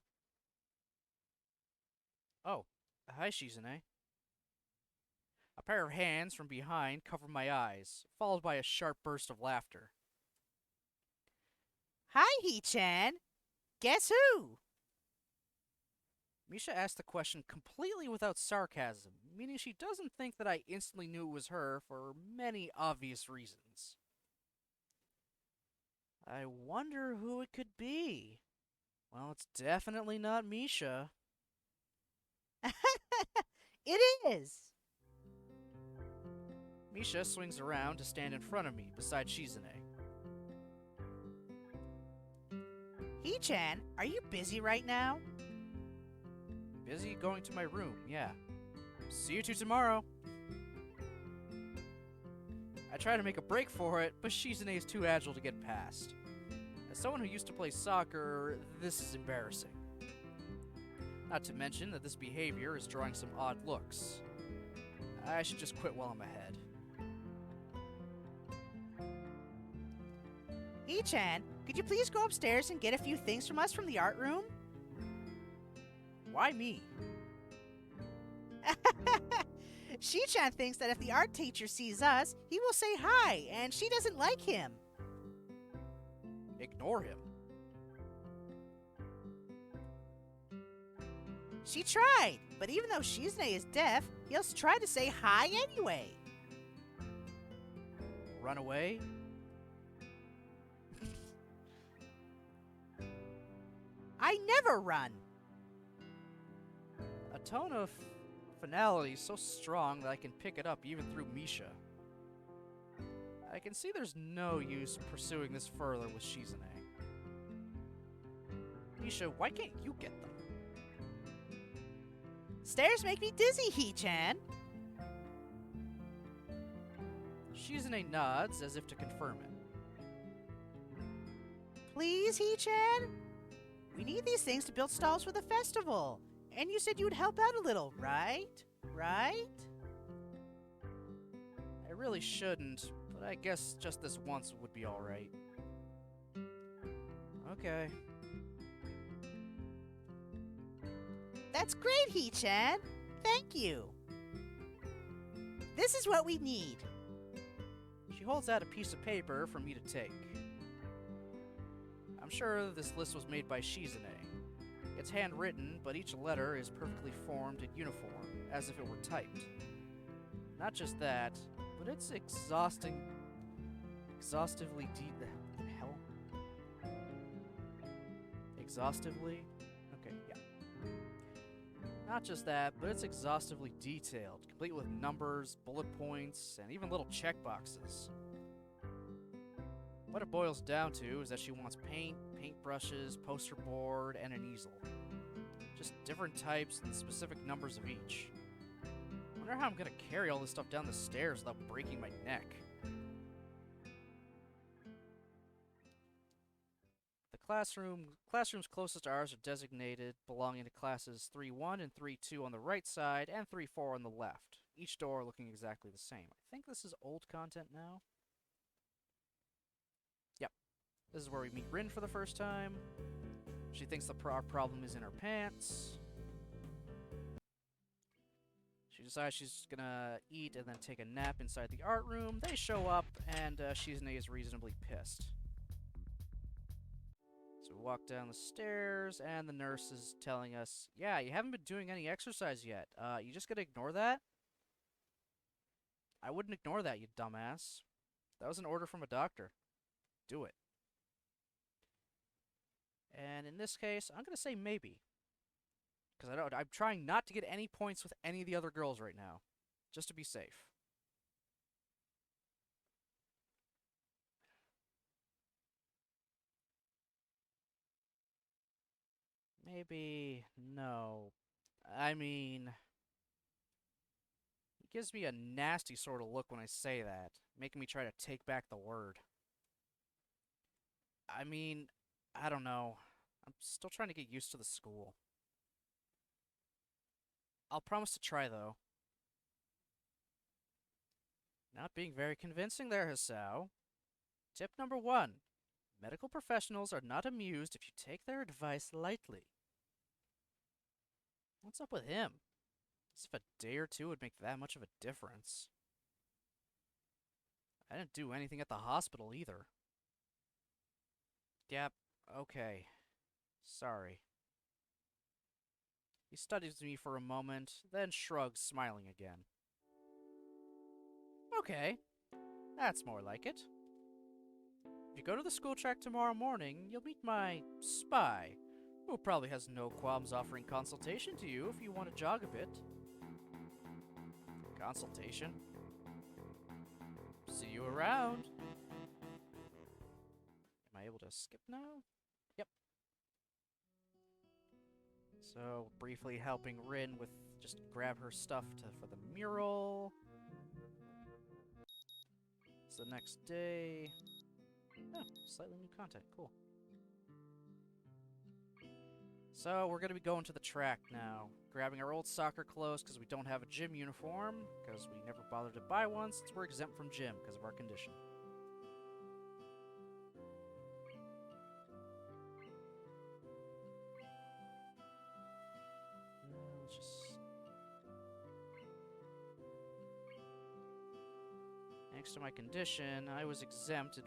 Oh. Hi, Shizune. A pair of hands from behind cover my eyes, followed by a sharp burst of laughter. Hi, Hee-chan. Guess who? Misha asked the question completely without sarcasm, meaning she doesn't think that I instantly knew it was her for many obvious reasons. I wonder who it could be. Well, it's definitely not Misha. It is. Misha swings around to stand in front of me, beside Shizune. Hee-chan, are you busy right now? Busy going to my room, yeah. See you two tomorrow. I try to make a break for it, but Shizune is too agile to get past. As someone who used to play soccer, this is embarrassing. Not to mention that this behavior is drawing some odd looks. I should just quit while I'm ahead. Hee-chan, could you please go upstairs and get a few things from us from the art room? Why me? Shi-chan thinks that if the art teacher sees us, he will say hi, and she doesn't like him. Ignore him. She tried, but even though Shizune is deaf, he'll try to say hi anyway. Run away? I never run. A tone of finality so strong that I can pick it up even through Misha. I can see there's no use pursuing this further with Shizune. Misha, why can't you get them? Stairs make me dizzy, Hee-chan. Shizune nods as if to confirm it. Please, Hee-chan? We need these things to build stalls for the festival. And you said you would help out a little, right? Right? I really shouldn't, but I guess just this once would be alright. Okay. That's great, Hee-chan. Thank you. This is what we need. She holds out a piece of paper for me to take. I'm sure this list was made by Shizune. It's handwritten, but each letter is perfectly formed and uniform, as if it were typed. Not just that, but it's exhaustively the hell? Exhaustively? Okay, yeah. Not just that, but it's exhaustively detailed, complete with numbers, bullet points, and even little checkboxes. What it boils down to is that she wants paint, paintbrushes, poster board, and an easel. Just different types and specific numbers of each. Wonder how I'm gonna carry all this stuff down the stairs without breaking my neck. The Classrooms closest to ours are designated belonging to classes 3-1 and 3-2 on the right side and 3-4 on the left. Each door looking exactly the same. I think this is old content now. Yep. This is where we meet Rin for the first time. She thinks our problem is in her pants. She decides she's gonna eat and then take a nap inside the art room. They show up, and Shizune is reasonably pissed. So we walk down the stairs, and the nurse is telling us, yeah, you haven't been doing any exercise yet. You just gotta ignore that? I wouldn't ignore that, you dumbass. That was an order from a doctor. Do it. And in this case, I'm gonna say maybe. Because I'm trying not to get any points with any of the other girls right now. Just to be safe. Maybe no. I mean, it gives me a nasty sort of look when I say that, making me try to take back the word. I mean, I don't know. I'm still trying to get used to the school. I'll promise to try, though. Not being very convincing there, Hisao. Tip number 1. Medical professionals are not amused if you take their advice lightly. What's up with him? As if a day or two would make that much of a difference. I didn't do anything at the hospital either. Yep, okay. Sorry. He studies me for a moment, then shrugs, smiling again. Okay, that's more like it. If you go to the school track tomorrow morning, you'll meet my spy, who probably has no qualms offering consultation to you if you want to jog a bit. Consultation? See you around. Am I able to skip now? Yep. So, briefly helping Rin with just grab her stuff for the mural. It's the next day. Oh, slightly new content. Cool. So, we're going to be going to the track now. Grabbing our old soccer clothes because we don't have a gym uniform, because we never bothered to buy one since we're exempt from gym because of our condition. Let's just... Thanks to my condition, I was exempted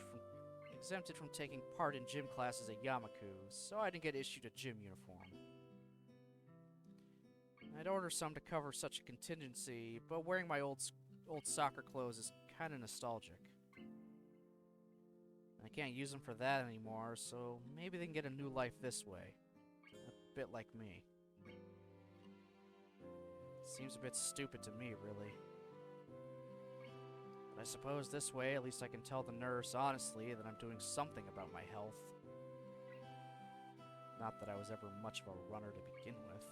from taking part in gym classes at Yamaku, so I didn't get issued a gym uniform. I'd order some to cover such a contingency, but wearing my old soccer clothes is kind of nostalgic. I can't use them for that anymore, so maybe they can get a new life this way. A bit like me. Seems a bit stupid to me, really. But I suppose this way, at least I can tell the nurse honestly that I'm doing something about my health. Not that I was ever much of a runner to begin with.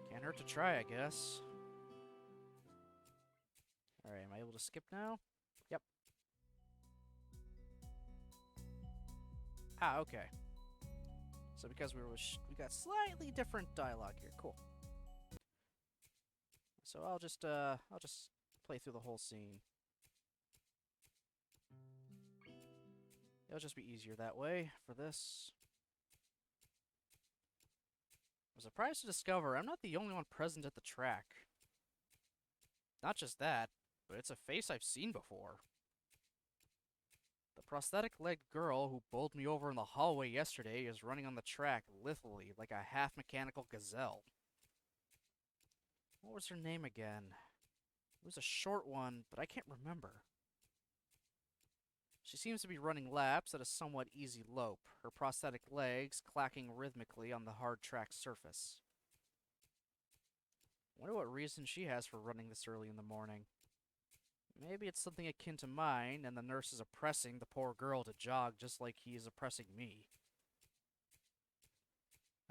Can't hurt to try, I guess. Alright, am I able to skip now? Yep. Ah, okay. So because we got slightly different dialogue here. Cool. So I'll just play through the whole scene. It'll just be easier that way for this. I was surprised to discover I'm not the only one present at the track. Not just that, but it's a face I've seen before. The prosthetic-legged girl who bowled me over in the hallway yesterday is running on the track lithely like a half-mechanical gazelle. What was her name again? It was a short one, but I can't remember. She seems to be running laps at a somewhat easy lope, her prosthetic legs clacking rhythmically on the hard track surface. Wonder what reason she has for running this early in the morning. Maybe it's something akin to mine, and the nurse is oppressing the poor girl to jog just like he is oppressing me.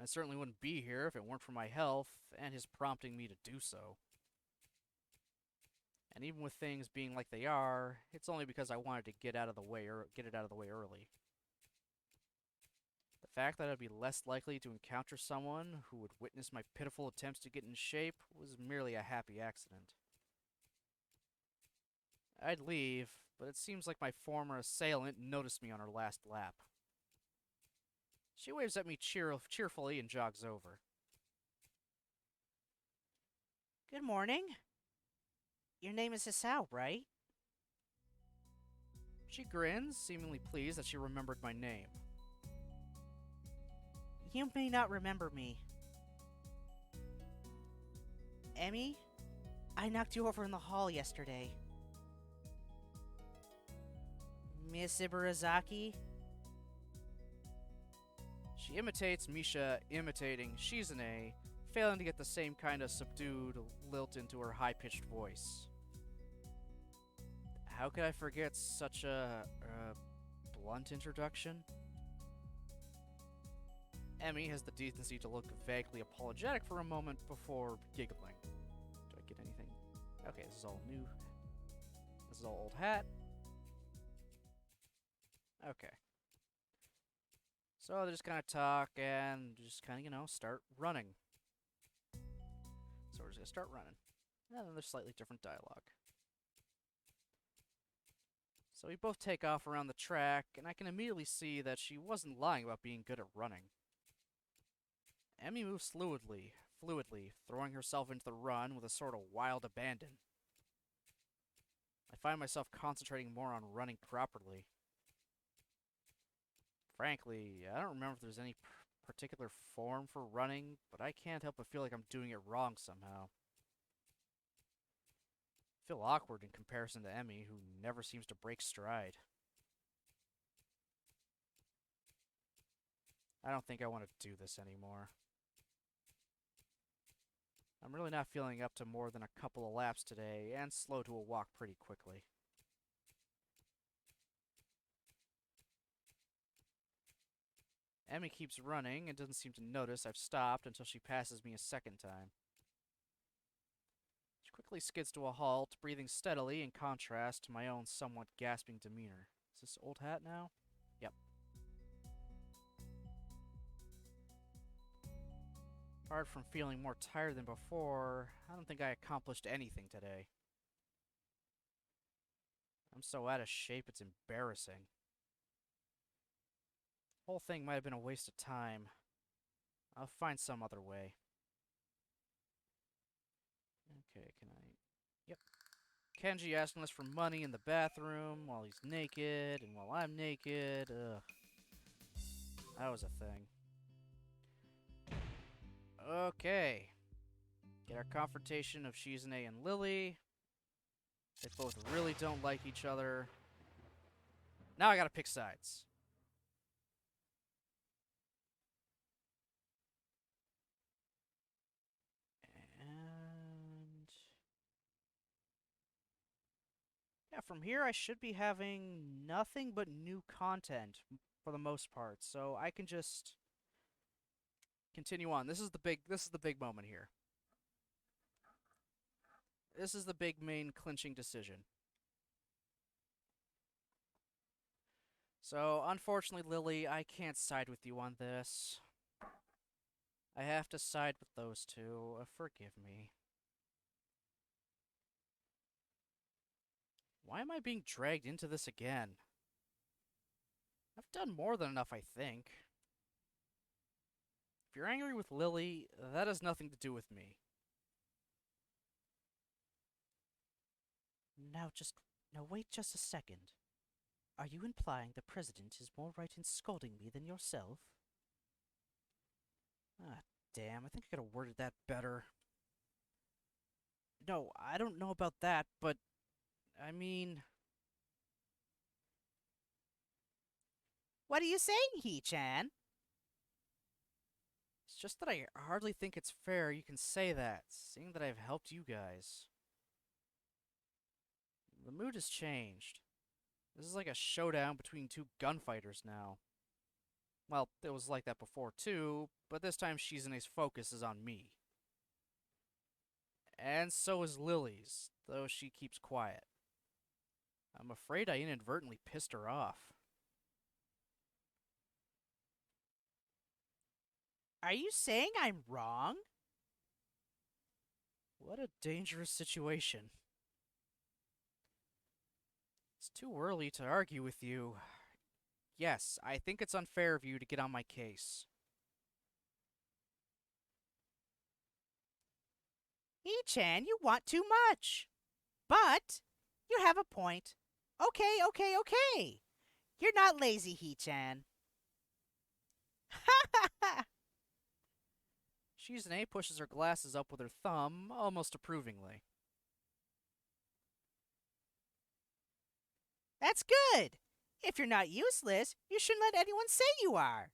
I certainly wouldn't be here if it weren't for my health, and his prompting me to do so. And even with things being like they are, it's only because I wanted to get it out of the way early. fact that I'd be less likely to encounter someone who would witness my pitiful attempts to get in shape was merely a happy accident. I'd leave, but it seems like my former assailant noticed me on her last lap. She waves at me cheerfully and jogs over. Good morning. Your name is Hisao, right? She grins, seemingly pleased that she remembered my name. You may not remember me. Emmy, I knocked you over in the hall yesterday. Miss Ibarazaki? She imitates Misha imitating Shizune, failing to get the same kind of subdued lilt into her high-pitched voice. How could I forget such a blunt introduction? Emmy has the decency to look vaguely apologetic for a moment before giggling. Do I get anything? Okay, this is all new. This is all old hat. Okay. So they just kind of talk and just kind of, start running. So we're just going to start running. And then there's slightly different dialogue. So we both take off around the track, and I can immediately see that she wasn't lying about being good at running. Emmy moves fluidly, throwing herself into the run with a sort of wild abandon. I find myself concentrating more on running properly. Frankly, I don't remember if there's any particular form for running, but I can't help but feel like I'm doing it wrong somehow. I feel awkward in comparison to Emmy, who never seems to break stride. I don't think I want to do this anymore. I'm really not feeling up to more than a couple of laps today, and slow to a walk pretty quickly. Emmy keeps running and doesn't seem to notice I've stopped until she passes me a second time. She quickly skids to a halt, breathing steadily in contrast to my own somewhat gasping demeanor. Is this old hat now? Yep. Apart from feeling more tired than before, I don't think I accomplished anything today. I'm so out of shape it's embarrassing. The whole thing might have been a waste of time. I'll find some other way. Okay, can I... Yep. Kenji asking us for money in the bathroom while he's naked and while I'm naked. Ugh. That was a thing. Okay. Get our confrontation of Shizune and Lily. They both really don't like each other. Now I gotta pick sides. And... yeah, from here I should be having nothing but new content for the most part. So I can just continue on. This is the big moment here. This is the big main clinching decision. So, unfortunately, Lily, I can't side with you on this. I have to side with those two. Forgive me. Why am I being dragged into this again? I've done more than enough, I think. If you're angry with Lily, that has nothing to do with me. Now wait just a second. Are you implying the President is more right in scolding me than yourself? Ah, damn, I think I could have worded that better. No, I don't know about that, but... I mean... What are you saying, Hee-chan? It's just that I hardly think it's fair you can say that, seeing that I've helped you guys. The mood has changed. This is like a showdown between two gunfighters now. Well, it was like that before too, but this time Shizune's focus is on me. And so is Lily's, though she keeps quiet. I'm afraid I inadvertently pissed her off. Are you saying I'm wrong? What a dangerous situation. It's too early to argue with you. Yes, I think it's unfair of you to get on my case. Hee-chan, you want too much. But you have a point. Okay, okay, okay. You're not lazy, Hee-chan. Ha ha ha! Shizune pushes her glasses up with her thumb, almost approvingly. That's good. If you're not useless, you shouldn't let anyone say you are.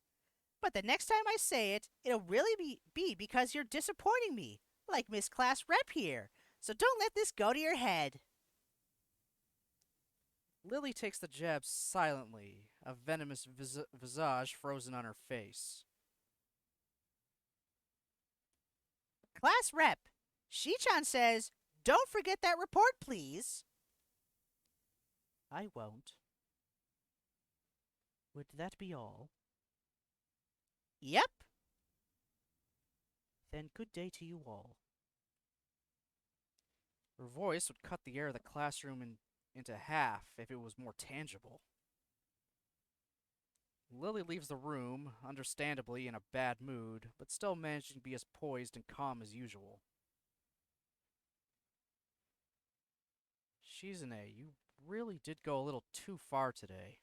But the next time I say it, it'll really be because you're disappointing me, like Miss Class Rep here. So don't let this go to your head. Lily takes the jab silently, a venomous visage frozen on her face. Class Rep, Shi-chan says, don't forget that report, please. I won't. Would that be all? Yep. Then good day to you all. Her voice would cut the air of the classroom into half if it was more tangible. Lily leaves the room, understandably in a bad mood, but still managing to be as poised and calm as usual. Shizune, you really did go a little too far today.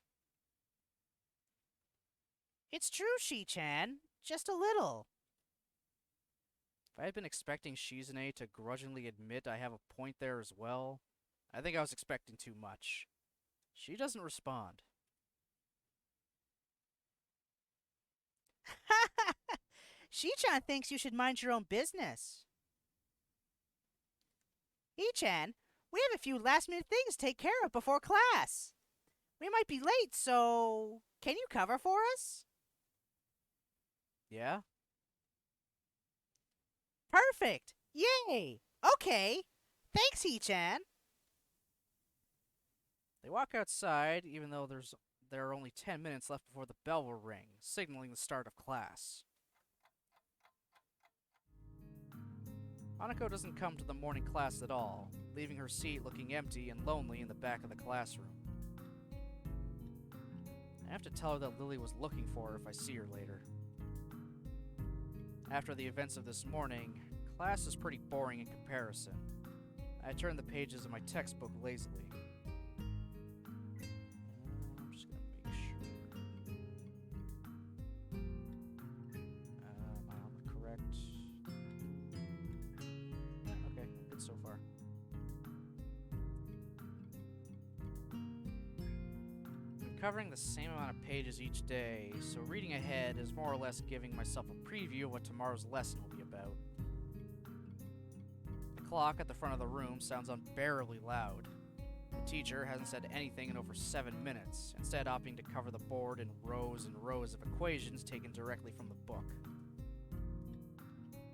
It's true, Shi-chan. Just a little. If I had been expecting Shizune to grudgingly admit I have a point there as well, I think I was expecting too much. She doesn't respond. Shi-chan thinks you should mind your own business. Hee-chan, we have a few last-minute things to take care of before class. We might be late, so can you cover for us? Yeah? Perfect! Yay! Okay. Thanks, Hee-chan. They walk outside, even though there are only 10 minutes left before the bell will ring, signaling the start of class. Hanako doesn't come to the morning class at all, leaving her seat looking empty and lonely in the back of the classroom. I have to tell her that Lily was looking for her if I see her later. After the events of this morning, class is pretty boring in comparison. I turn the pages of my textbook lazily. I'm just gonna make sure. Am I on the correct? Yeah, okay, I'm good so far. I'm covering the same amount of pages each day, so reading ahead is more or less giving myself a preview of what tomorrow's lesson will be about. The clock at the front of the room sounds unbearably loud. The teacher hasn't said anything in over 7 minutes, instead opting to cover the board in rows and rows of equations taken directly from the book.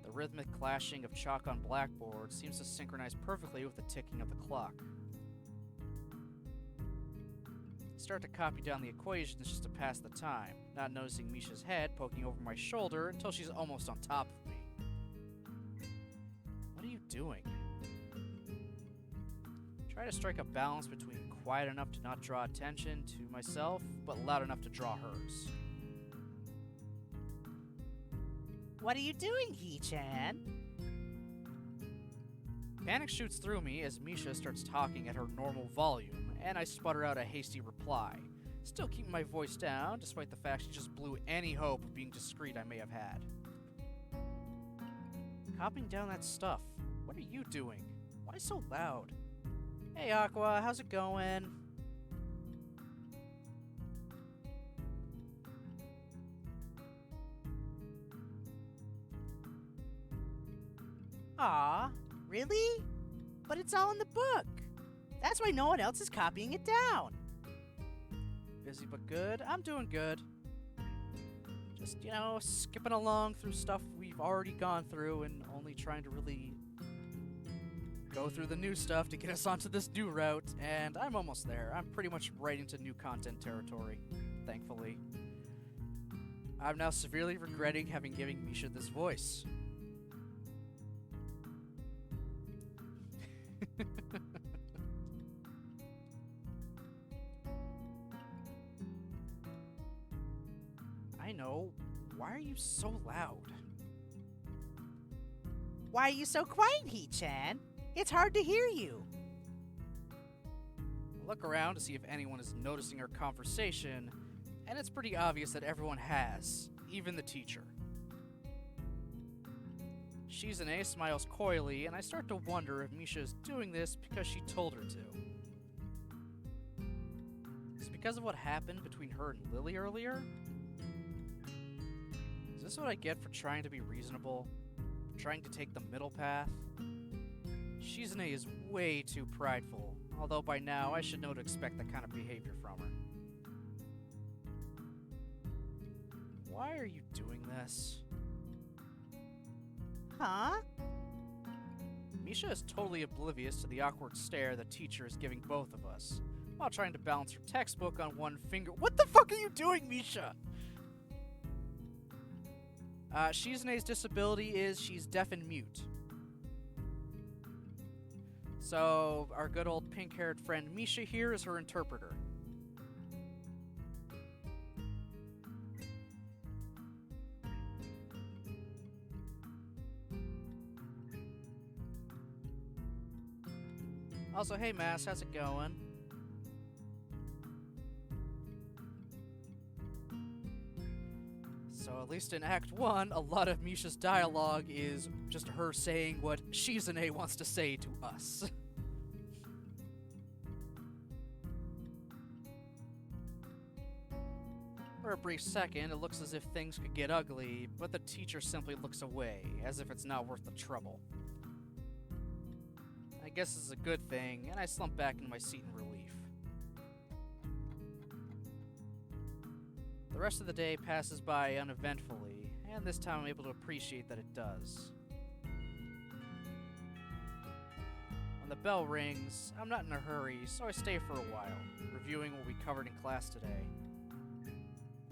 The rhythmic clashing of chalk on blackboard seems to synchronize perfectly with the ticking of the clock. I start to copy down the equations just to pass the time, not noticing Misha's head poking over my shoulder until she's almost on top of me. What are you doing? Try to strike a balance between quiet enough to not draw attention to myself, but loud enough to draw hers. What are you doing, Hee-chan? Panic shoots through me as Misha starts talking at her normal volume, and I sputter out a hasty reply, still keeping my voice down despite the fact she just blew any hope of being discreet I may have had. Copying down that stuff. What are you doing? Why so loud? Hey Aqua, how's it going? Aw, really? But it's all in the book. That's why no one else is copying it down. Busy but good? I'm doing good. Just, skipping along through stuff we've already gone through and only trying to really go through the new stuff to get us onto this new route, and I'm almost there. I'm pretty much right into new content territory, thankfully. I'm now severely regretting having given Misha this voice. I know. Why are you so loud? Why are you so quiet, He-chan? It's hard to hear you. I look around to see if anyone is noticing our conversation, and it's pretty obvious that everyone has, even the teacher. Shizune smiles coyly, and I start to wonder if Misha is doing this because she told her to. Is it because of what happened between her and Lily earlier? Is this what I get for trying to be reasonable? For trying to take the middle path? Shizune is way too prideful, although by now I should know to expect that kind of behavior from her. Why are you doing this? Huh? Misha is totally oblivious to the awkward stare the teacher is giving both of us, while trying to balance her textbook on one finger. What the fuck are you doing, Misha? Shizune's disability is she's deaf and mute. So, our good old pink-haired friend Misha here is her interpreter. Also, hey Mass, how's it going? So at least in Act 1, a lot of Misha's dialogue is just her saying what Shizune wants to say to us. For a brief second, it looks as if things could get ugly, but the teacher simply looks away, as if it's not worth the trouble. I guess this is a good thing, and I slump back into my seat in relief. The rest of the day passes by uneventfully, and this time I'm able to appreciate that it does. When the bell rings, I'm not in a hurry, so I stay for a while, reviewing what we covered in class today.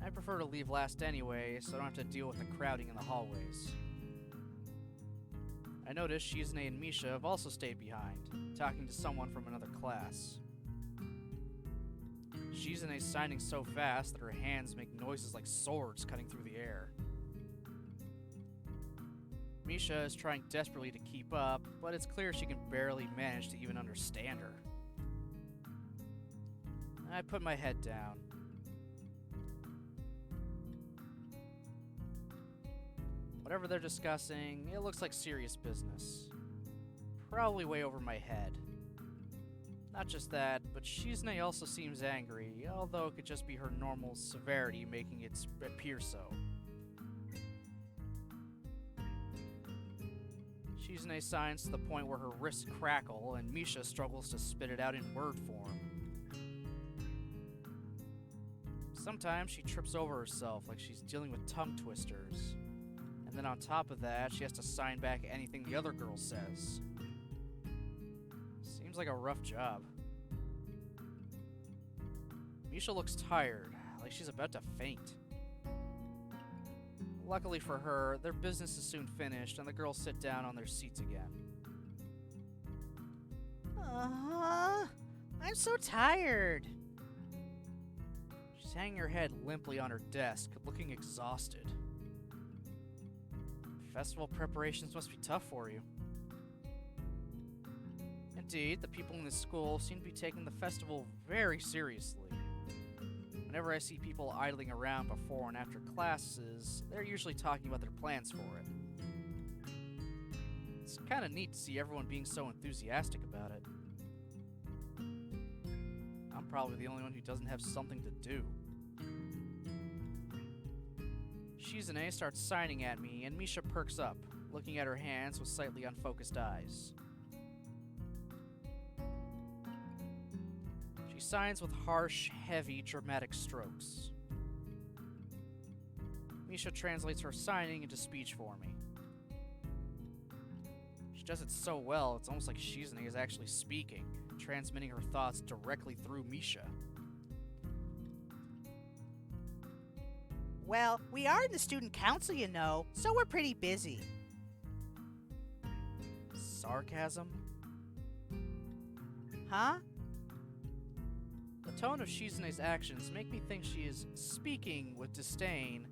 I prefer to leave last anyway, so I don't have to deal with the crowding in the hallways. I notice Shizune and Misha have also stayed behind, talking to someone from another class. Shizune's signing so fast that her hands make noises like swords cutting through the air. Misha is trying desperately to keep up, but it's clear she can barely manage to even understand her. I put my head down. Whatever they're discussing, it looks like serious business. Probably way over my head. Not just that, but Shizune also seems angry, although it could just be her normal severity making it appear so. Shizune signs to the point where her wrists crackle, and Misha struggles to spit it out in word form. Sometimes she trips over herself like she's dealing with tongue twisters. And then on top of that, she has to sign back anything the other girl says. Seems like a rough job. Misha looks tired, like she's about to faint. Luckily for her, their business is soon finished and the girls sit down on their seats again. I'm so tired. She's hanging her head limply on her desk, looking exhausted. Festival preparations must be tough for you. Indeed, the people in this school seem to be taking the festival very seriously. Whenever I see people idling around before and after classes, they're usually talking about their plans for it. It's kind of neat to see everyone being so enthusiastic about it. I'm probably the only one who doesn't have something to do. Shizune starts signing at me, and Misha perks up, looking at her hands with slightly unfocused eyes. She signs with harsh, heavy, dramatic strokes. Misha translates her signing into speech for me. She does it so well, it's almost like Shizune is actually speaking, transmitting her thoughts directly through Misha. Well, we are in the student council, you know, so we're pretty busy. Sarcasm? Huh? The tone of Shizune's actions make me think she is speaking with disdain,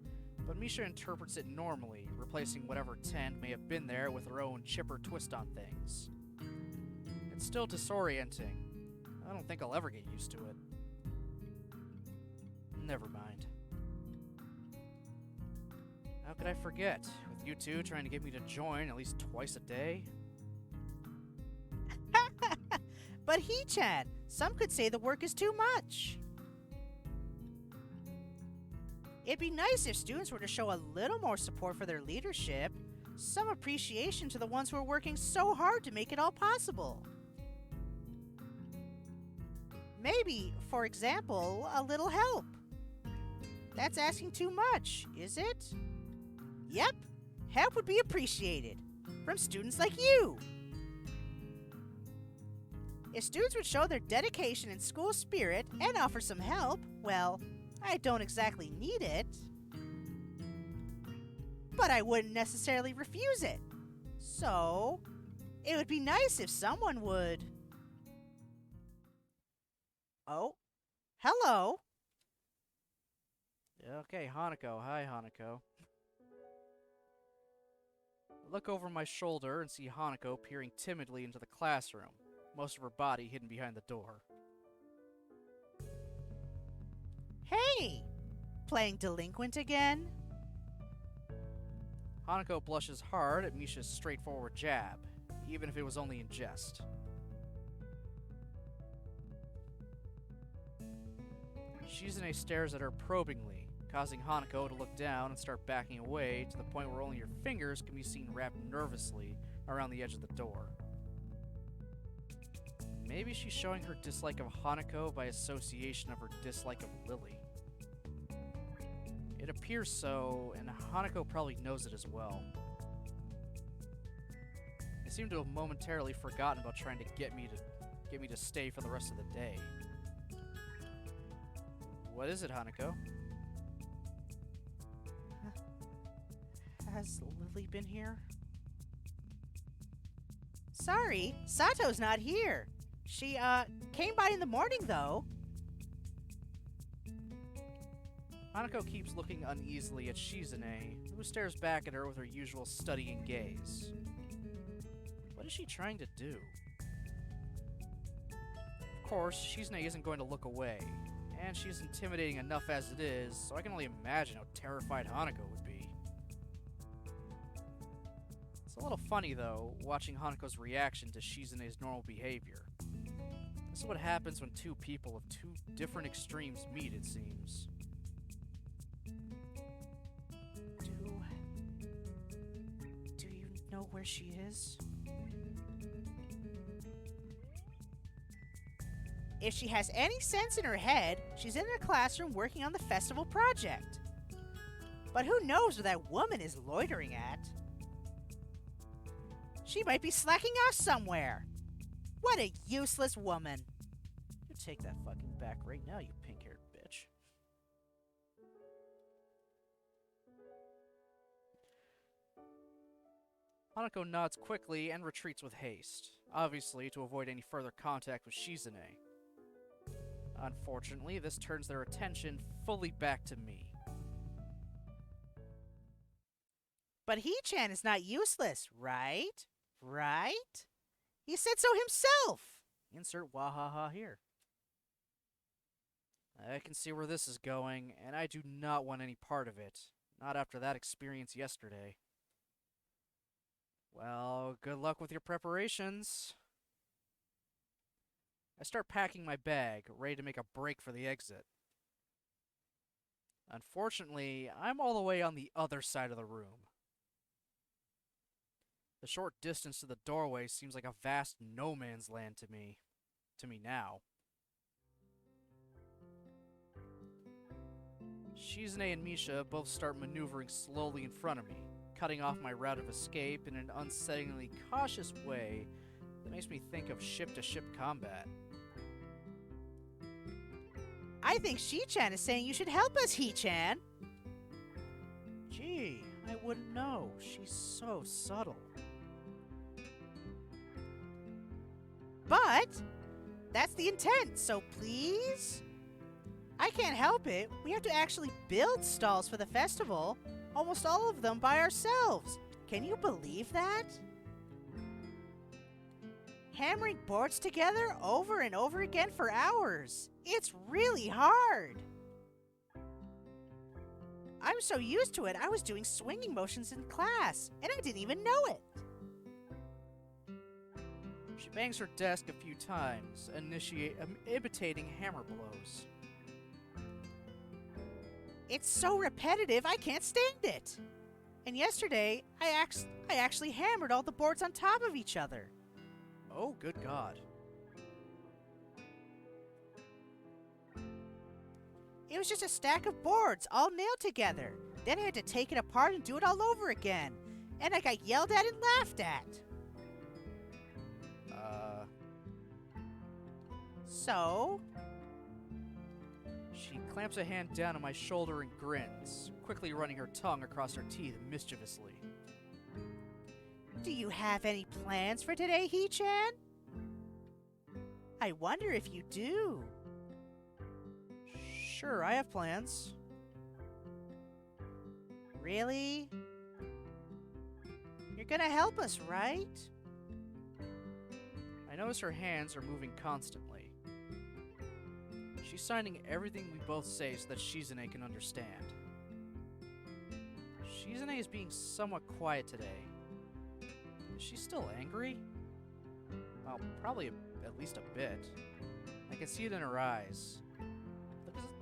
but Misha interprets it normally, replacing whatever tend may have been there with her own chipper twist on things. It's still disorienting. I don't think I'll ever get used to it. Never mind. How could I forget, with you two trying to get me to join at least twice a day? But He-chan, some could say the work is too much. It'd be nice if students were to show a little more support for their leadership, some appreciation to the ones who are working so hard to make it all possible. Maybe, for example, a little help. That's asking too much, is it? Yep, help would be appreciated. From students like you. If students would show their dedication and school spirit and offer some help, well, I don't exactly need it. But I wouldn't necessarily refuse it. So, it would be nice if someone would... Oh, hello. Okay, Hanako. Hi, Hanako. I look over my shoulder and see Hanako peering timidly into the classroom, most of her body hidden behind the door. Hey! Playing delinquent again? Hanako blushes hard at Misha's straightforward jab, even if it was only in jest. Shizune stares at her probingly, causing Hanako to look down and start backing away to the point where only her fingers can be seen wrapped nervously around the edge of the door. Maybe she's showing her dislike of Hanako by association of her dislike of Lily. It appears so, and Hanako probably knows it as well. I seem to have momentarily forgotten about trying to get me to stay for the rest of the day. What is it, Hanako? Has Lily been here? Sorry, Sato's not here. She, came by in the morning, though. Hanako keeps looking uneasily at Shizune, who stares back at her with her usual studying gaze. What is she trying to do? Of course, Shizune isn't going to look away, and she's intimidating enough as it is, so I can only imagine how terrified Hanako would be. It's a little funny, though, watching Hanako's reaction to Shizune's normal behavior. This is what happens when two people of two different extremes meet, it seems. Do you know where she is? If she has any sense in her head, she's in her classroom working on the festival project. But who knows where that woman is loitering at? She might be slacking off somewhere. What a useless woman. You take that fucking back right now, you pink-haired bitch. Hanako nods quickly and retreats with haste, obviously to avoid any further contact with Shizune. Unfortunately, this turns their attention fully back to me. But He-chan is not useless, right? Right? He said so himself. Insert wahaha here. I can see where this is going, and I do not want any part of it. Not after that experience yesterday. Well, good luck with your preparations. I start packing my bag, ready to make a break for the exit. Unfortunately, I'm all the way on the other side of the room. The short distance to the doorway seems like a vast no man's land to me now. Shizune and Misha both start maneuvering slowly in front of me, cutting off my route of escape in an unsettlingly cautious way that makes me think of ship-to-ship combat. I think She-chan is saying you should help us, He-chan. wouldn't know. She's so subtle. But that's the intent, so please? I can't help it. We have to actually build stalls for the festival, almost all of them by ourselves. Can you believe that? Hammering boards together over and over again for hours. It's really hard. I'm so used to it, I was doing swinging motions in class, and I didn't even know it. She bangs her desk a few times, imitating hammer blows. It's so repetitive, I can't stand it. And yesterday, I actually hammered all the boards on top of each other. Oh, good God. It was just a stack of boards, all nailed together. Then I had to take it apart and do it all over again. And I got yelled at and laughed at. So? She clamps a hand down on my shoulder and grins, quickly running her tongue across her teeth mischievously. Do you have any plans for today, Hee-chan? I wonder if you do. Sure, I have plans. Really? You're gonna help us, right? I notice her hands are moving constantly. She's signing everything we both say so that Shizune can understand. Shizune is being somewhat quiet today. Is she still angry? Well, probably at least a bit. I can see it in her eyes.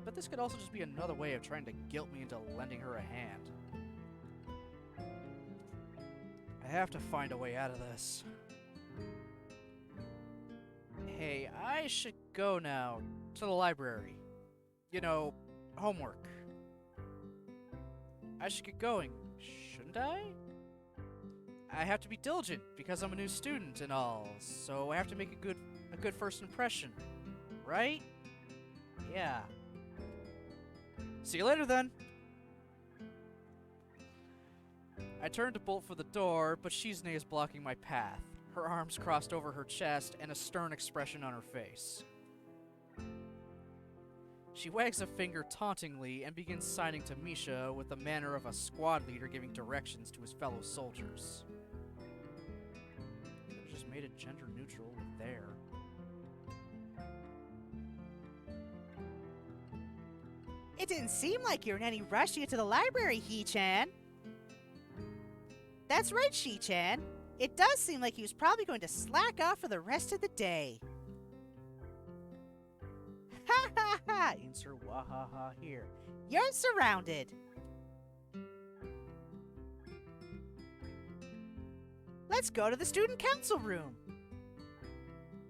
But this could also just be another way of trying to guilt me into lending her a hand. I have to find a way out of this. Hey, I should go now. To the library. You know, homework. I should get going, shouldn't I? I have to be diligent because I'm a new student and all, so I have to make a good first impression, right? Yeah. See you later then. I turn to bolt for the door, but Shizune is blocking my path, her arms crossed over her chest and a stern expression on her face. She wags a finger tauntingly and begins signing to Misha with the manner of a squad leader giving directions to his fellow soldiers. Could have just made it gender neutral with there. It didn't seem like you're in any rush to get to the library, Hee-chan. That's right, Shi-chan. It does seem like he was probably going to slack off for the rest of the day. Ha ha ha! Insert wahaha here. You're surrounded. Let's go to the student council room.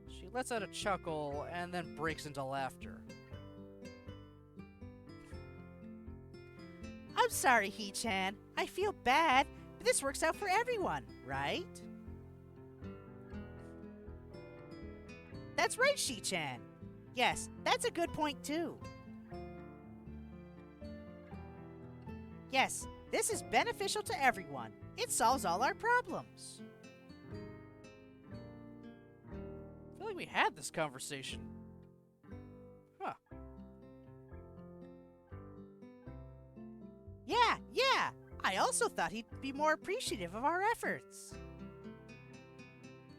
She lets out a chuckle and then breaks into laughter. I'm sorry, Hee-chan. I feel bad, but this works out for everyone, right? That's right, Shi-chan. Yes, that's a good point, too. Yes, this is beneficial to everyone. It solves all our problems. I feel like we had this conversation. Huh. Yeah. I also thought he'd be more appreciative of our efforts.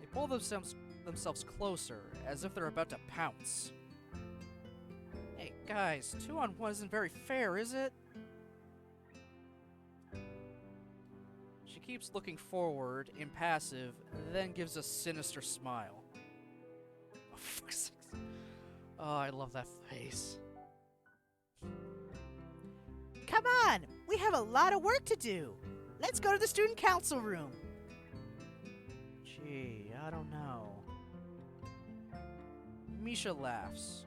They pull themselves closer, as if they're about to pounce. Hey, guys, 2-on-1 isn't very fair, is it? She keeps looking forward, impassive, then gives a sinister smile. Oh, fuck's sakes. Oh, I love that face. Come on! We have a lot of work to do. Let's go to the student council room. Gee, I don't know. Misha laughs.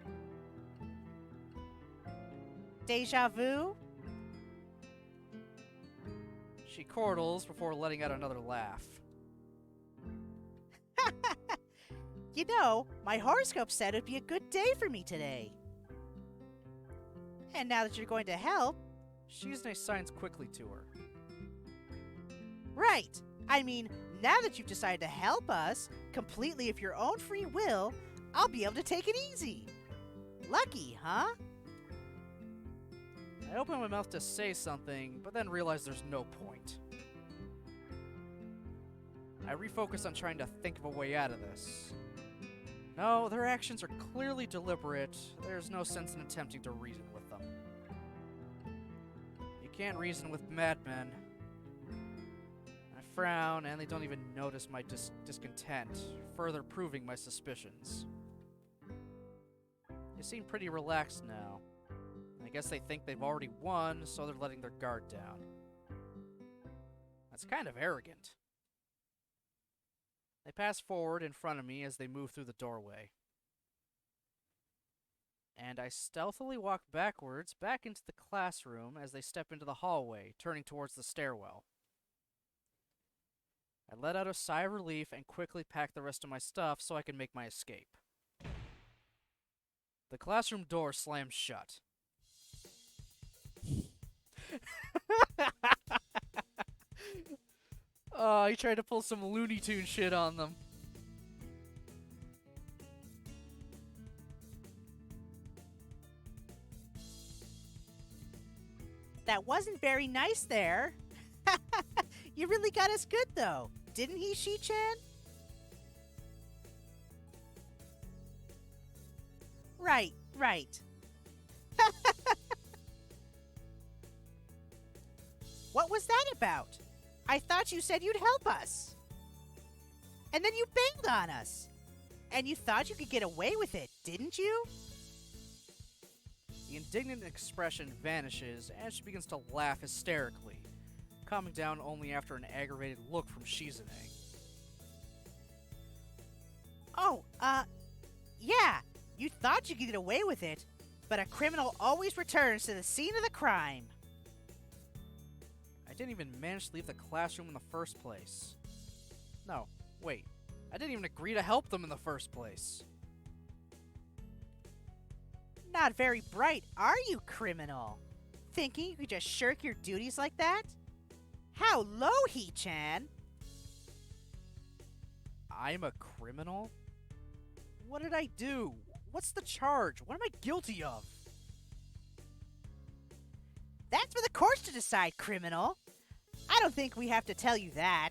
Deja vu? She chortles before letting out another laugh. You know, my horoscope said it'd be a good day for me today. And now that you're going to help... Shizune signs quickly to her. Right. I mean, now that you've decided to help us, completely of your own free will, I'll be able to take it easy. Lucky, huh? I open my mouth to say something, but then realize there's no point. I refocus on trying to think of a way out of this. No, their actions are clearly deliberate. There's no sense in attempting to reason with them. You can't reason with madmen. I frown, and they don't even notice my discontent, further proving my suspicions. They seem pretty relaxed now. I guess they think they've already won, so they're letting their guard down. That's kind of arrogant. They pass forward in front of me as they move through the doorway. And I stealthily walk backwards back into the classroom as they step into the hallway, turning towards the stairwell. I let out a sigh of relief and quickly pack the rest of my stuff so I can make my escape. The classroom door slams shut. Oh, he tried to pull some Looney Tune shit on them. That wasn't very nice there. You really got us good, though. Didn't he, Shi-chan? Right. What was that about? I thought you said you'd help us. And then you banged on us. And you thought you could get away with it, didn't you? The indignant expression vanishes, and she begins to laugh hysterically, calming down only after an aggravated look from Shizune. Oh, yeah. You thought you could get away with it, but a criminal always returns to the scene of the crime. I didn't even manage to leave the classroom in the first place. No, wait. I didn't even agree to help them in the first place. Not very bright, are you, criminal? Thinking you could just shirk your duties like that? How low, He-chan! I'm a criminal? What did I do? What's the charge? What am I guilty of? That's for the courts to decide, criminal. I don't think we have to tell you that.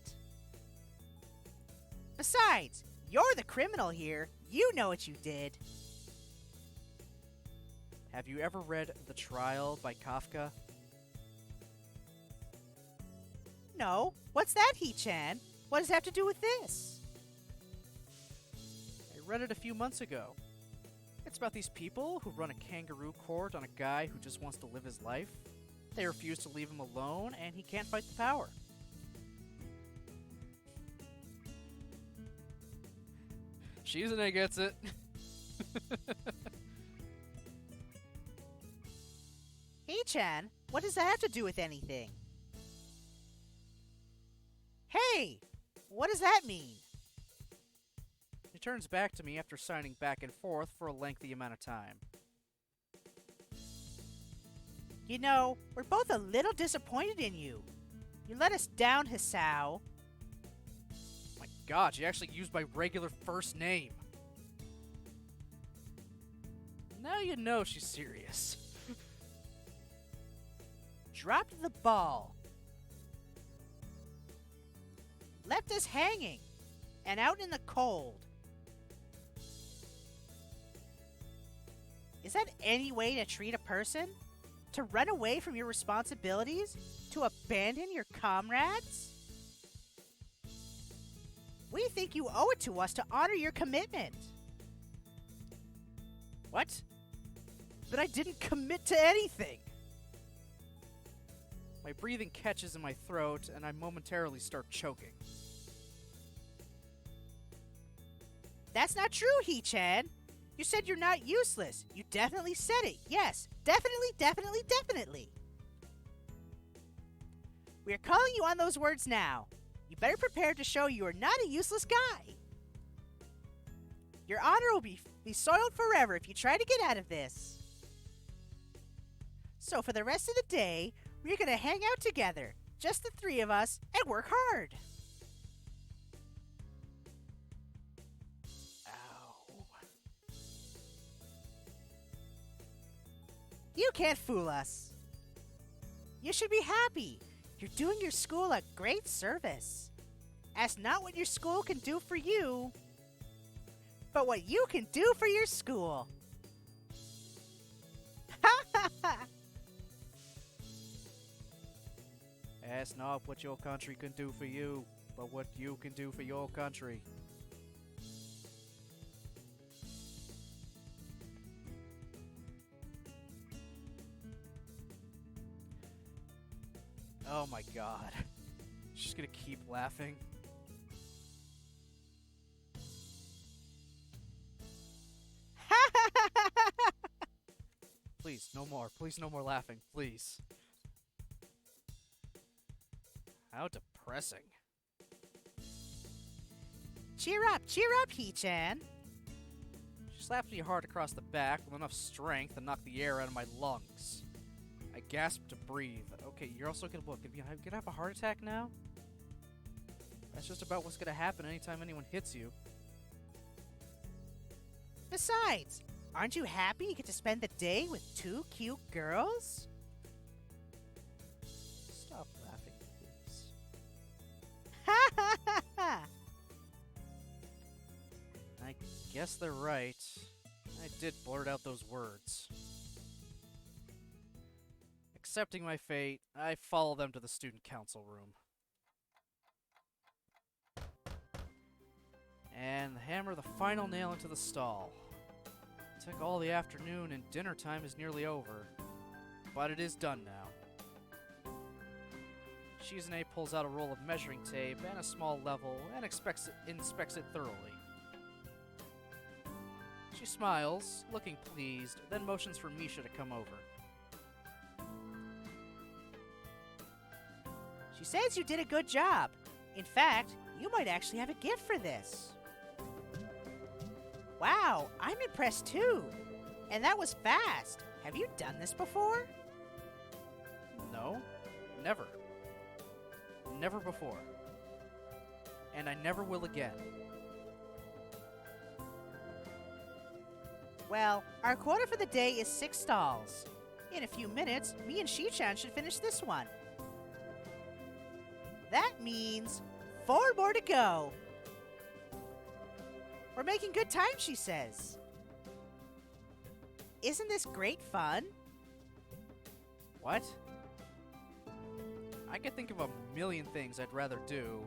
Besides, you're the criminal here. You know what you did. Have you ever read The Trial by Kafka? No. What's that, He-chan? What does it have to do with this? I read it a few months ago. It's about these people who run a kangaroo court on a guy who just wants to live his life. They refuse to leave him alone, and he can't fight the power. Shizune gets it. He-chan, what does that have to do with anything? Hey! What does that mean? He turns back to me after signing back and forth for a lengthy amount of time. You know, we're both a little disappointed in you. You let us down, Hisao. My god, she actually used my regular first name. Now you know she's serious. Dropped the ball. Left us hanging. And out in the cold. Is that any way to treat a person? To run away from your responsibilities? To abandon your comrades? We think you owe it to us to honor your commitment. What? But I didn't commit to anything! My breathing catches in my throat, and I momentarily start choking. That's not true, He-chan. You said you're not useless. You definitely said it. Yes, definitely. We are calling you on those words now. You better prepare to show you are not a useless guy. Your honor will be soiled forever if you try to get out of this. So for the rest of the day, we're going to hang out together. Just the three of us, and work hard. Ow. You can't fool us. You should be happy. You're doing your school a great service. Ask not what your school can do for you, but what you can do for your school. Ask not what your country can do for you, but what you can do for your country. Oh my god. She's gonna keep laughing. Please, no more. Please, no more laughing. Please. How depressing. Cheer up, He-chan. She slapped me hard across the back with enough strength to knock the air out of my lungs. I gasped to breathe. Okay, you're also gonna look. You're gonna have a heart attack now? That's just about what's gonna happen anytime anyone hits you. Besides, aren't you happy you get to spend the day with two cute girls? Stop laughing, please. Ha ha ha ha! I guess they're right. I did blurt out those words. Accepting my fate, I follow them to the student council room. And hammer the final nail into the stall. It took all the afternoon and dinner time is nearly over. But it is done now. Shizune pulls out a roll of measuring tape and a small level and inspects it thoroughly. She smiles, looking pleased, then motions for Misha to come over. She says you did a good job. In fact, you might actually have a gift for this. Wow, I'm impressed too. And that was fast. Have you done this before? No, never. Never before. And I never will again. Well, our quota for the day is 6 stalls. In a few minutes, me and Shi-chan should finish this one. That means 4 more to go. We're making good time, she says. Isn't this great fun? What? I could think of a million things I'd rather do.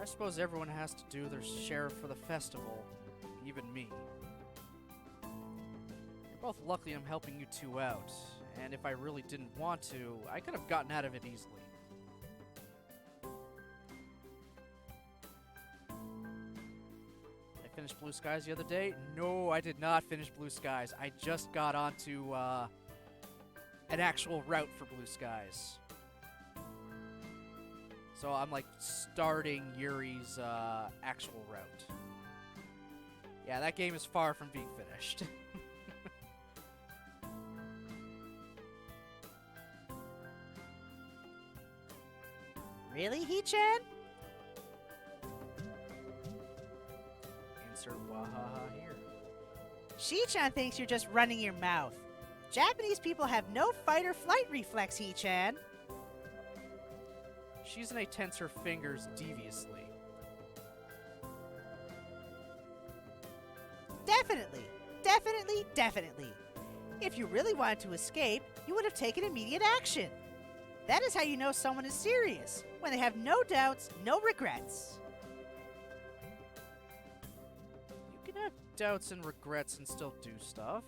I suppose everyone has to do their share for the festival. Even me. You're both lucky I'm helping you two out. And if I really didn't want to, I could have gotten out of it easily. I finished Blue Skies the other day? No, I did not finish Blue Skies. I just got onto an actual route for Blue Skies. So I'm like starting Yuri's actual route. Yeah, that game is far from being finished. Really, He-chan? Insert wahaha here. Shi-chan thinks you're just running your mouth. Japanese people have no fight or flight reflex, He-chan. Shizune tense her fingers deviously. Definitely. Definitely, definitely. If you really wanted to escape, you would have taken immediate action. That is how you know someone is serious, when they have no doubts, no regrets. You can have doubts and regrets and still do stuff.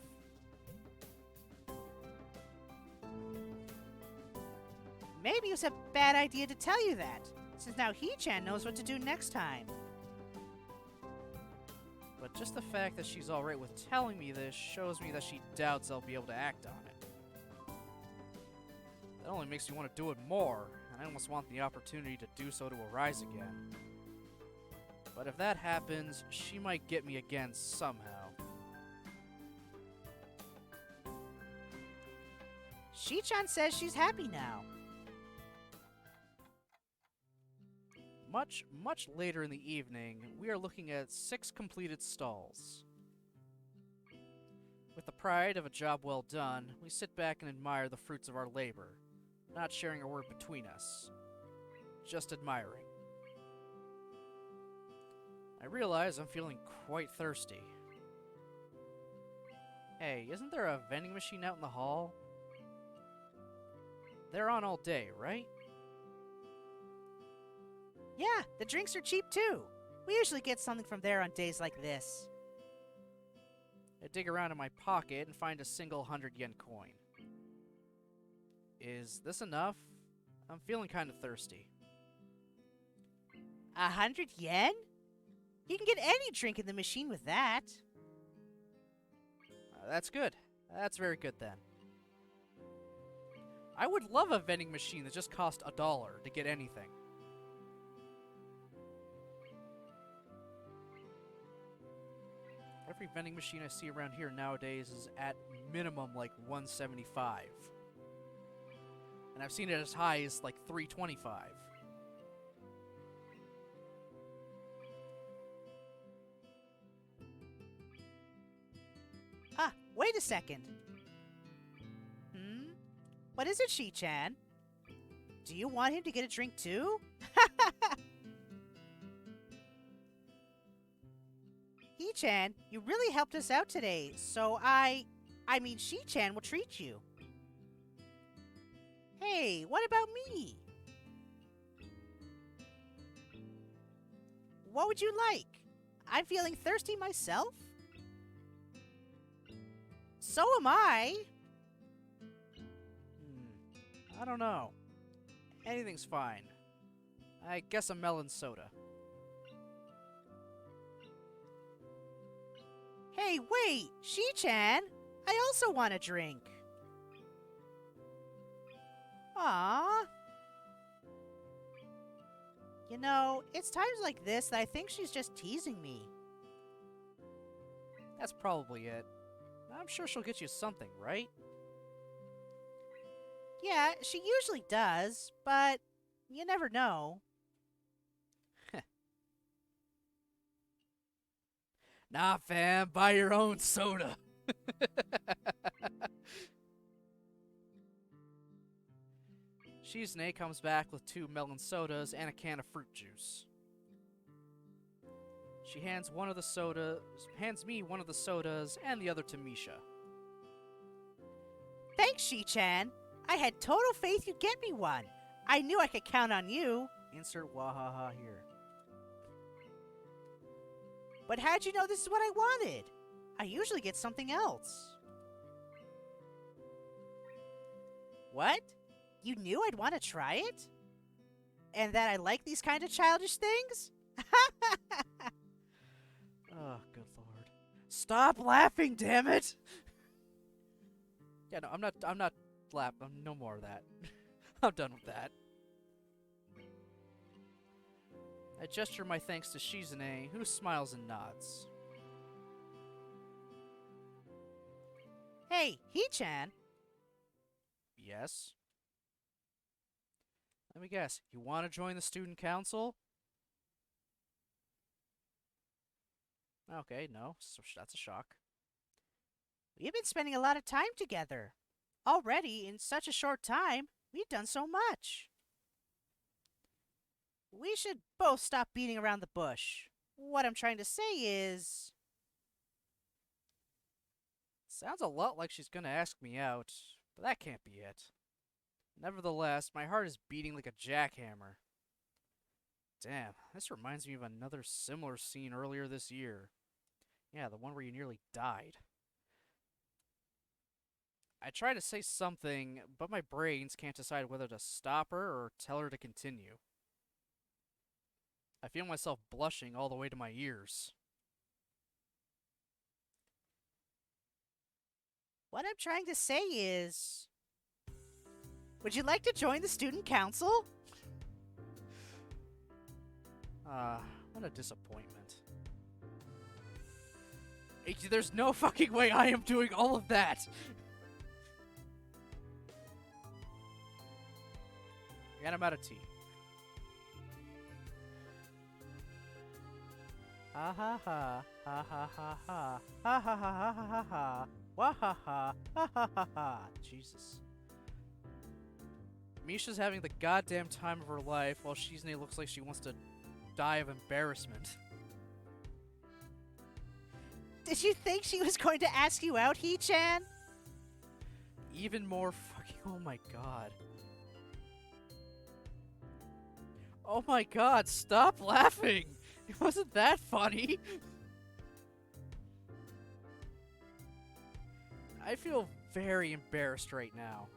Maybe it was a bad idea to tell you that, since now He-chan knows what to do next time. But just the fact that she's alright with telling me this shows me that she doubts I'll be able to act on it. That only makes me want to do it more, and I almost want the opportunity to do so to arise again. But if that happens, she might get me again somehow. Shi-chan says she's happy now. much, much later in the evening, we are looking at 6 completed stalls. With the pride of a job well done, we sit back and admire the fruits of our labor, not sharing a word between us, just admiring. I realize I'm feeling quite thirsty. Hey, isn't there a vending machine out in the hall? They're on all day, right? Yeah, the drinks are cheap too. We usually get something from there on days like this. I dig around in my pocket and find a single 100-yen coin. Is this enough? I'm feeling kind of thirsty. 100 yen? You can get any drink in the machine with that. That's good. That's very good then. I would love a vending machine that just cost $1 to get anything. Every vending machine I see around here nowadays is at minimum like $175. And I've seen it as high as like $325. Ah, wait a second. What is it, Shi-chan? Do you want him to get a drink too? He-chan, you really helped us out today, so I mean Shi-chan will treat you. Hey, what about me? What would you like? I'm feeling thirsty myself. So am I. I don't know. Anything's fine. I guess a melon soda. Hey, wait! Shi-chan! I also want a drink. Aww. You know, it's times like this that I think she's just teasing me. That's probably it. I'm sure she'll get you something, right? Yeah, she usually does, but you never know. Nah, fam, buy your own soda. Shizune comes back with 2 melon sodas and a can of fruit juice. She hands me one of the sodas and the other to Misha. Thanks, Shi-chan. I had total faith you'd get me one. I knew I could count on you. Insert wahaha here. But how'd you know this is what I wanted? I usually get something else. What? You knew I'd want to try it? And that I like these kind of childish things? Oh, good lord. Stop laughing, damn it! Yeah, no, I'm not laughing. No more of that. I'm done with that. I gesture my thanks to Shizune, who smiles and nods. Hey, He-chan. Yes? Let me guess, you want to join the student council? Okay, no, so that's a shock. We've been spending a lot of time together. Already, in such a short time, we've done so much. We should both stop beating around the bush. What I'm trying to say is... Sounds a lot like she's gonna ask me out, but that can't be it. Nevertheless, my heart is beating like a jackhammer. Damn, this reminds me of another similar scene earlier this year. Yeah, the one where you nearly died. I try to say something, but my brains can't decide whether to stop her or tell her to continue. I feel myself blushing all the way to my ears. What I'm trying to say is... Would you like to join the student council? What a disappointment. There's no fucking way I am doing all of that! And I'm out of tea. Ha ha ha. Ha ha ha ha. Ha ha ha ha ha ha. Wah ha ha. Ha ha ha ha. Jesus. Misha's having the goddamn time of her life while Shizune looks like she wants to die of embarrassment. Did you think she was going to ask you out, Hee-chan? Even more fucking. Oh my god. Oh my god, stop laughing! It wasn't that funny! I feel very embarrassed right now.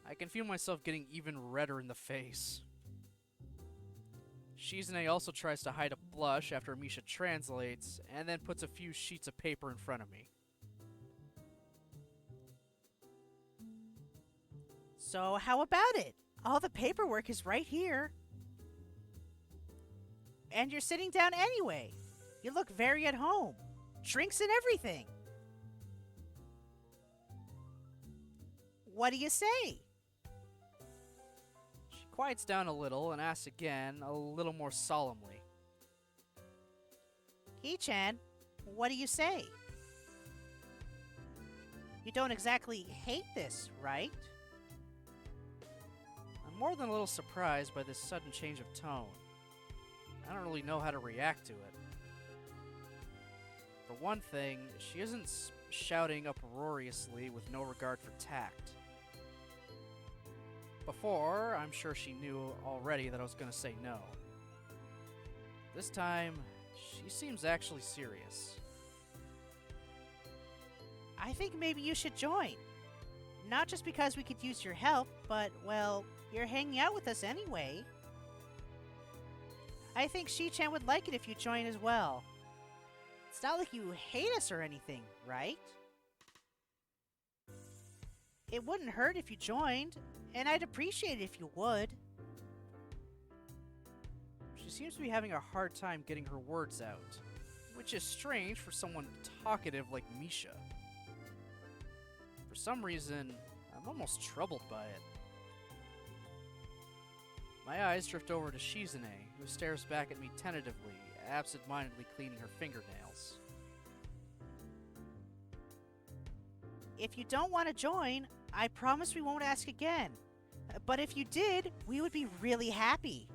I can feel myself getting even redder in the face. Shizune also tries to hide a blush after Misha translates, and then puts a few sheets of paper in front of me. So how about it? All the paperwork is right here. And you're sitting down anyway. You look very at home. Drinks and everything. What do you say? She quiets down a little and asks again, a little more solemnly. Hee-chan, what do you say? You don't exactly hate this, right? I'm more than a little surprised by this sudden change of tone. I don't really know how to react to it. For one thing, she isn't shouting uproariously with no regard for tact. Before, I'm sure she knew already that I was going to say no. This time, she seems actually serious. I think maybe you should join. Not just because we could use your help, but, well, you're hanging out with us anyway. I think Shi-chan would like it if you join as well. It's not like you hate us or anything, right? It wouldn't hurt if you joined, and I'd appreciate it if you would. She seems to be having a hard time getting her words out, which is strange for someone talkative like Misha. For some reason, I'm almost troubled by it. My eyes drift over to Shizune, who stares back at me tentatively, absent-mindedly cleaning her fingernails. If you don't want to join, I promise we won't ask again. But if you did, we would be really happy.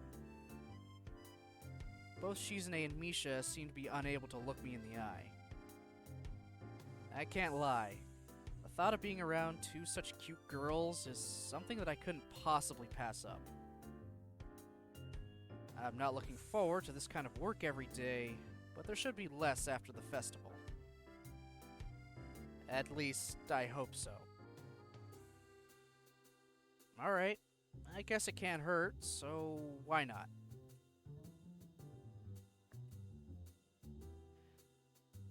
Both Shizune and Misha seem to be unable to look me in the eye. I can't lie. The thought of being around two such cute girls is something that I couldn't possibly pass up. I'm not looking forward to this kind of work every day, but there should be less after the festival. At least, I hope so. Alright, I guess it can't hurt, so why not?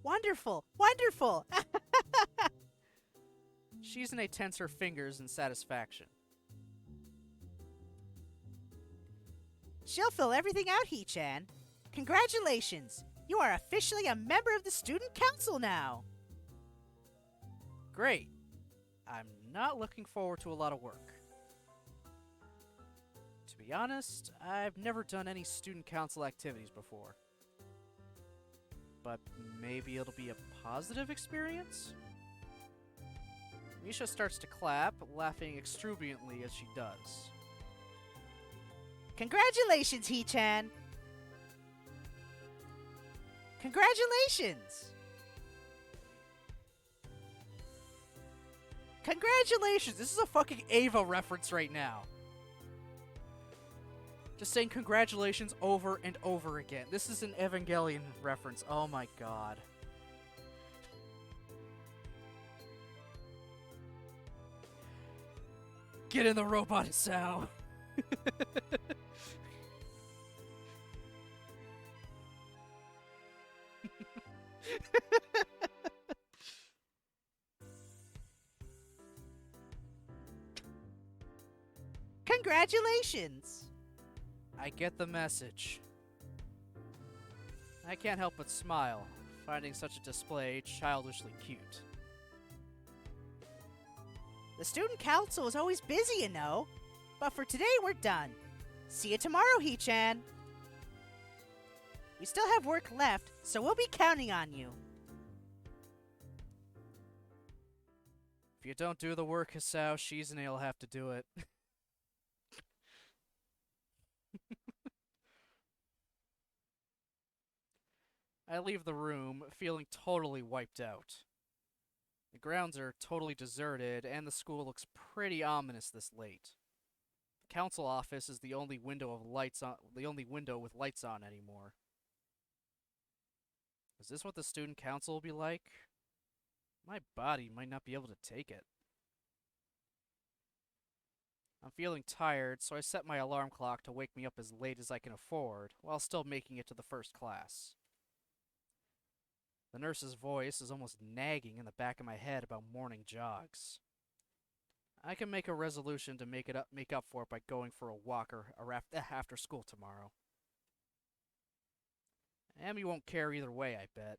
Wonderful! Wonderful! Shizune tenses her fingers in satisfaction. She'll fill everything out, Hee-chan. Congratulations! You are officially a member of the student council now! Great. I'm not looking forward to a lot of work. To be honest, I've never done any student council activities before. But maybe it'll be a positive experience? Misha starts to clap, laughing extravagantly as she does. Congratulations, Hee-chan! Congratulations! Congratulations! This is a fucking Ava reference right now. Just saying congratulations over and over again. This is an Evangelion reference. Oh my god. Get in the robot, Sao. Congratulations! I get the message. I can't help but smile, finding such a display childishly cute. The student council is always busy, you know. But for today, we're done. See you tomorrow, Hee-chan. We still have work left, so we'll be counting on you. If you don't do the work, Hisao, Shizune will have to do it. I leave the room, feeling totally wiped out. The grounds are totally deserted, and the school looks pretty ominous this late. The council office is the only window with lights on anymore. Is this what the student council will be like? My body might not be able to take it. I'm feeling tired, so I set my alarm clock to wake me up as late as I can afford, while still making it to the first class. The nurse's voice is almost nagging in the back of my head about morning jogs. I can make a resolution to make up for it by going for a walk or after school tomorrow. Amy won't care either way, I bet.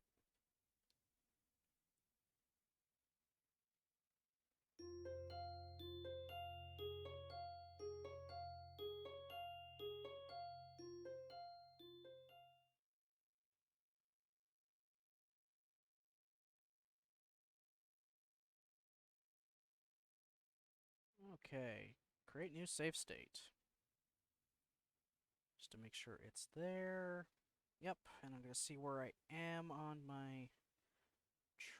Okay, create new save state. Just to make sure it's there. Yep, and I'm going to see where I am on my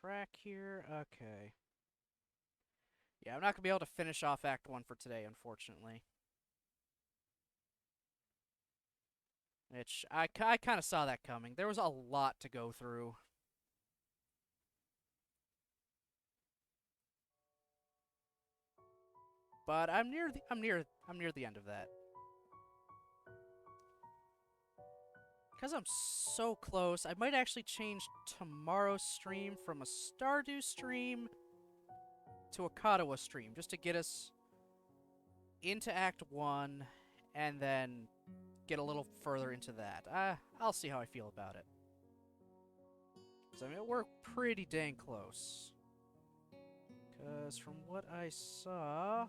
track here. Okay. Yeah, I'm not going to be able to finish off Act 1 for today, unfortunately. Which, I kind of saw that coming. There was a lot to go through. But I'm near the end of that. Because I'm so close, I might actually change tomorrow's stream from a Stardew stream to a Katawa stream, just to get us into Act 1, and then get a little further into that. I'll see how I feel about it. Because, I mean, we're pretty dang close. Because from what I saw,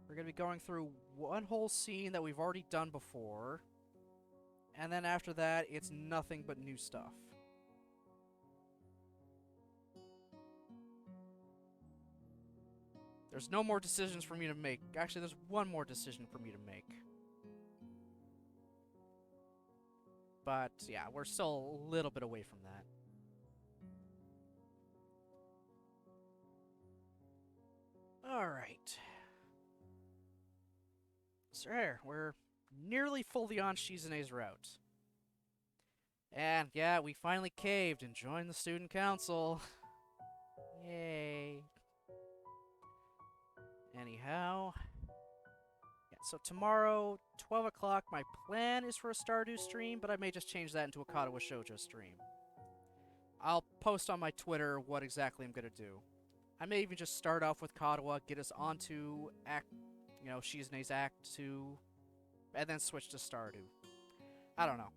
we're going to be going through one whole scene that we've already done before. And then after that, it's nothing but new stuff. There's no more decisions for me to make. Actually, there's one more decision for me to make. But, yeah, we're still a little bit away from that. Alright. So there, we're nearly fully on Shizune's route. And, yeah, we finally caved and joined the student council. Yay. Anyhow. Yeah, so tomorrow, 12 o'clock, my plan is for a Stardew stream, but I may just change that into a Katawa Shoujo stream. I'll post on my Twitter what exactly I'm going to do. I may even just start off with Katawa, get us onto Shizune's Act 2, and then switch to Stardew. I don't know.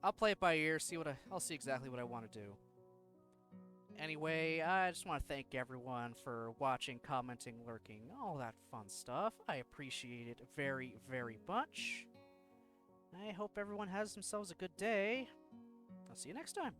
I'll play it by ear, I'll see exactly what I want to do. Anyway, I just want to thank everyone for watching, commenting, lurking, all that fun stuff. I appreciate it very, very much. I hope everyone has themselves a good day. I'll see you next time.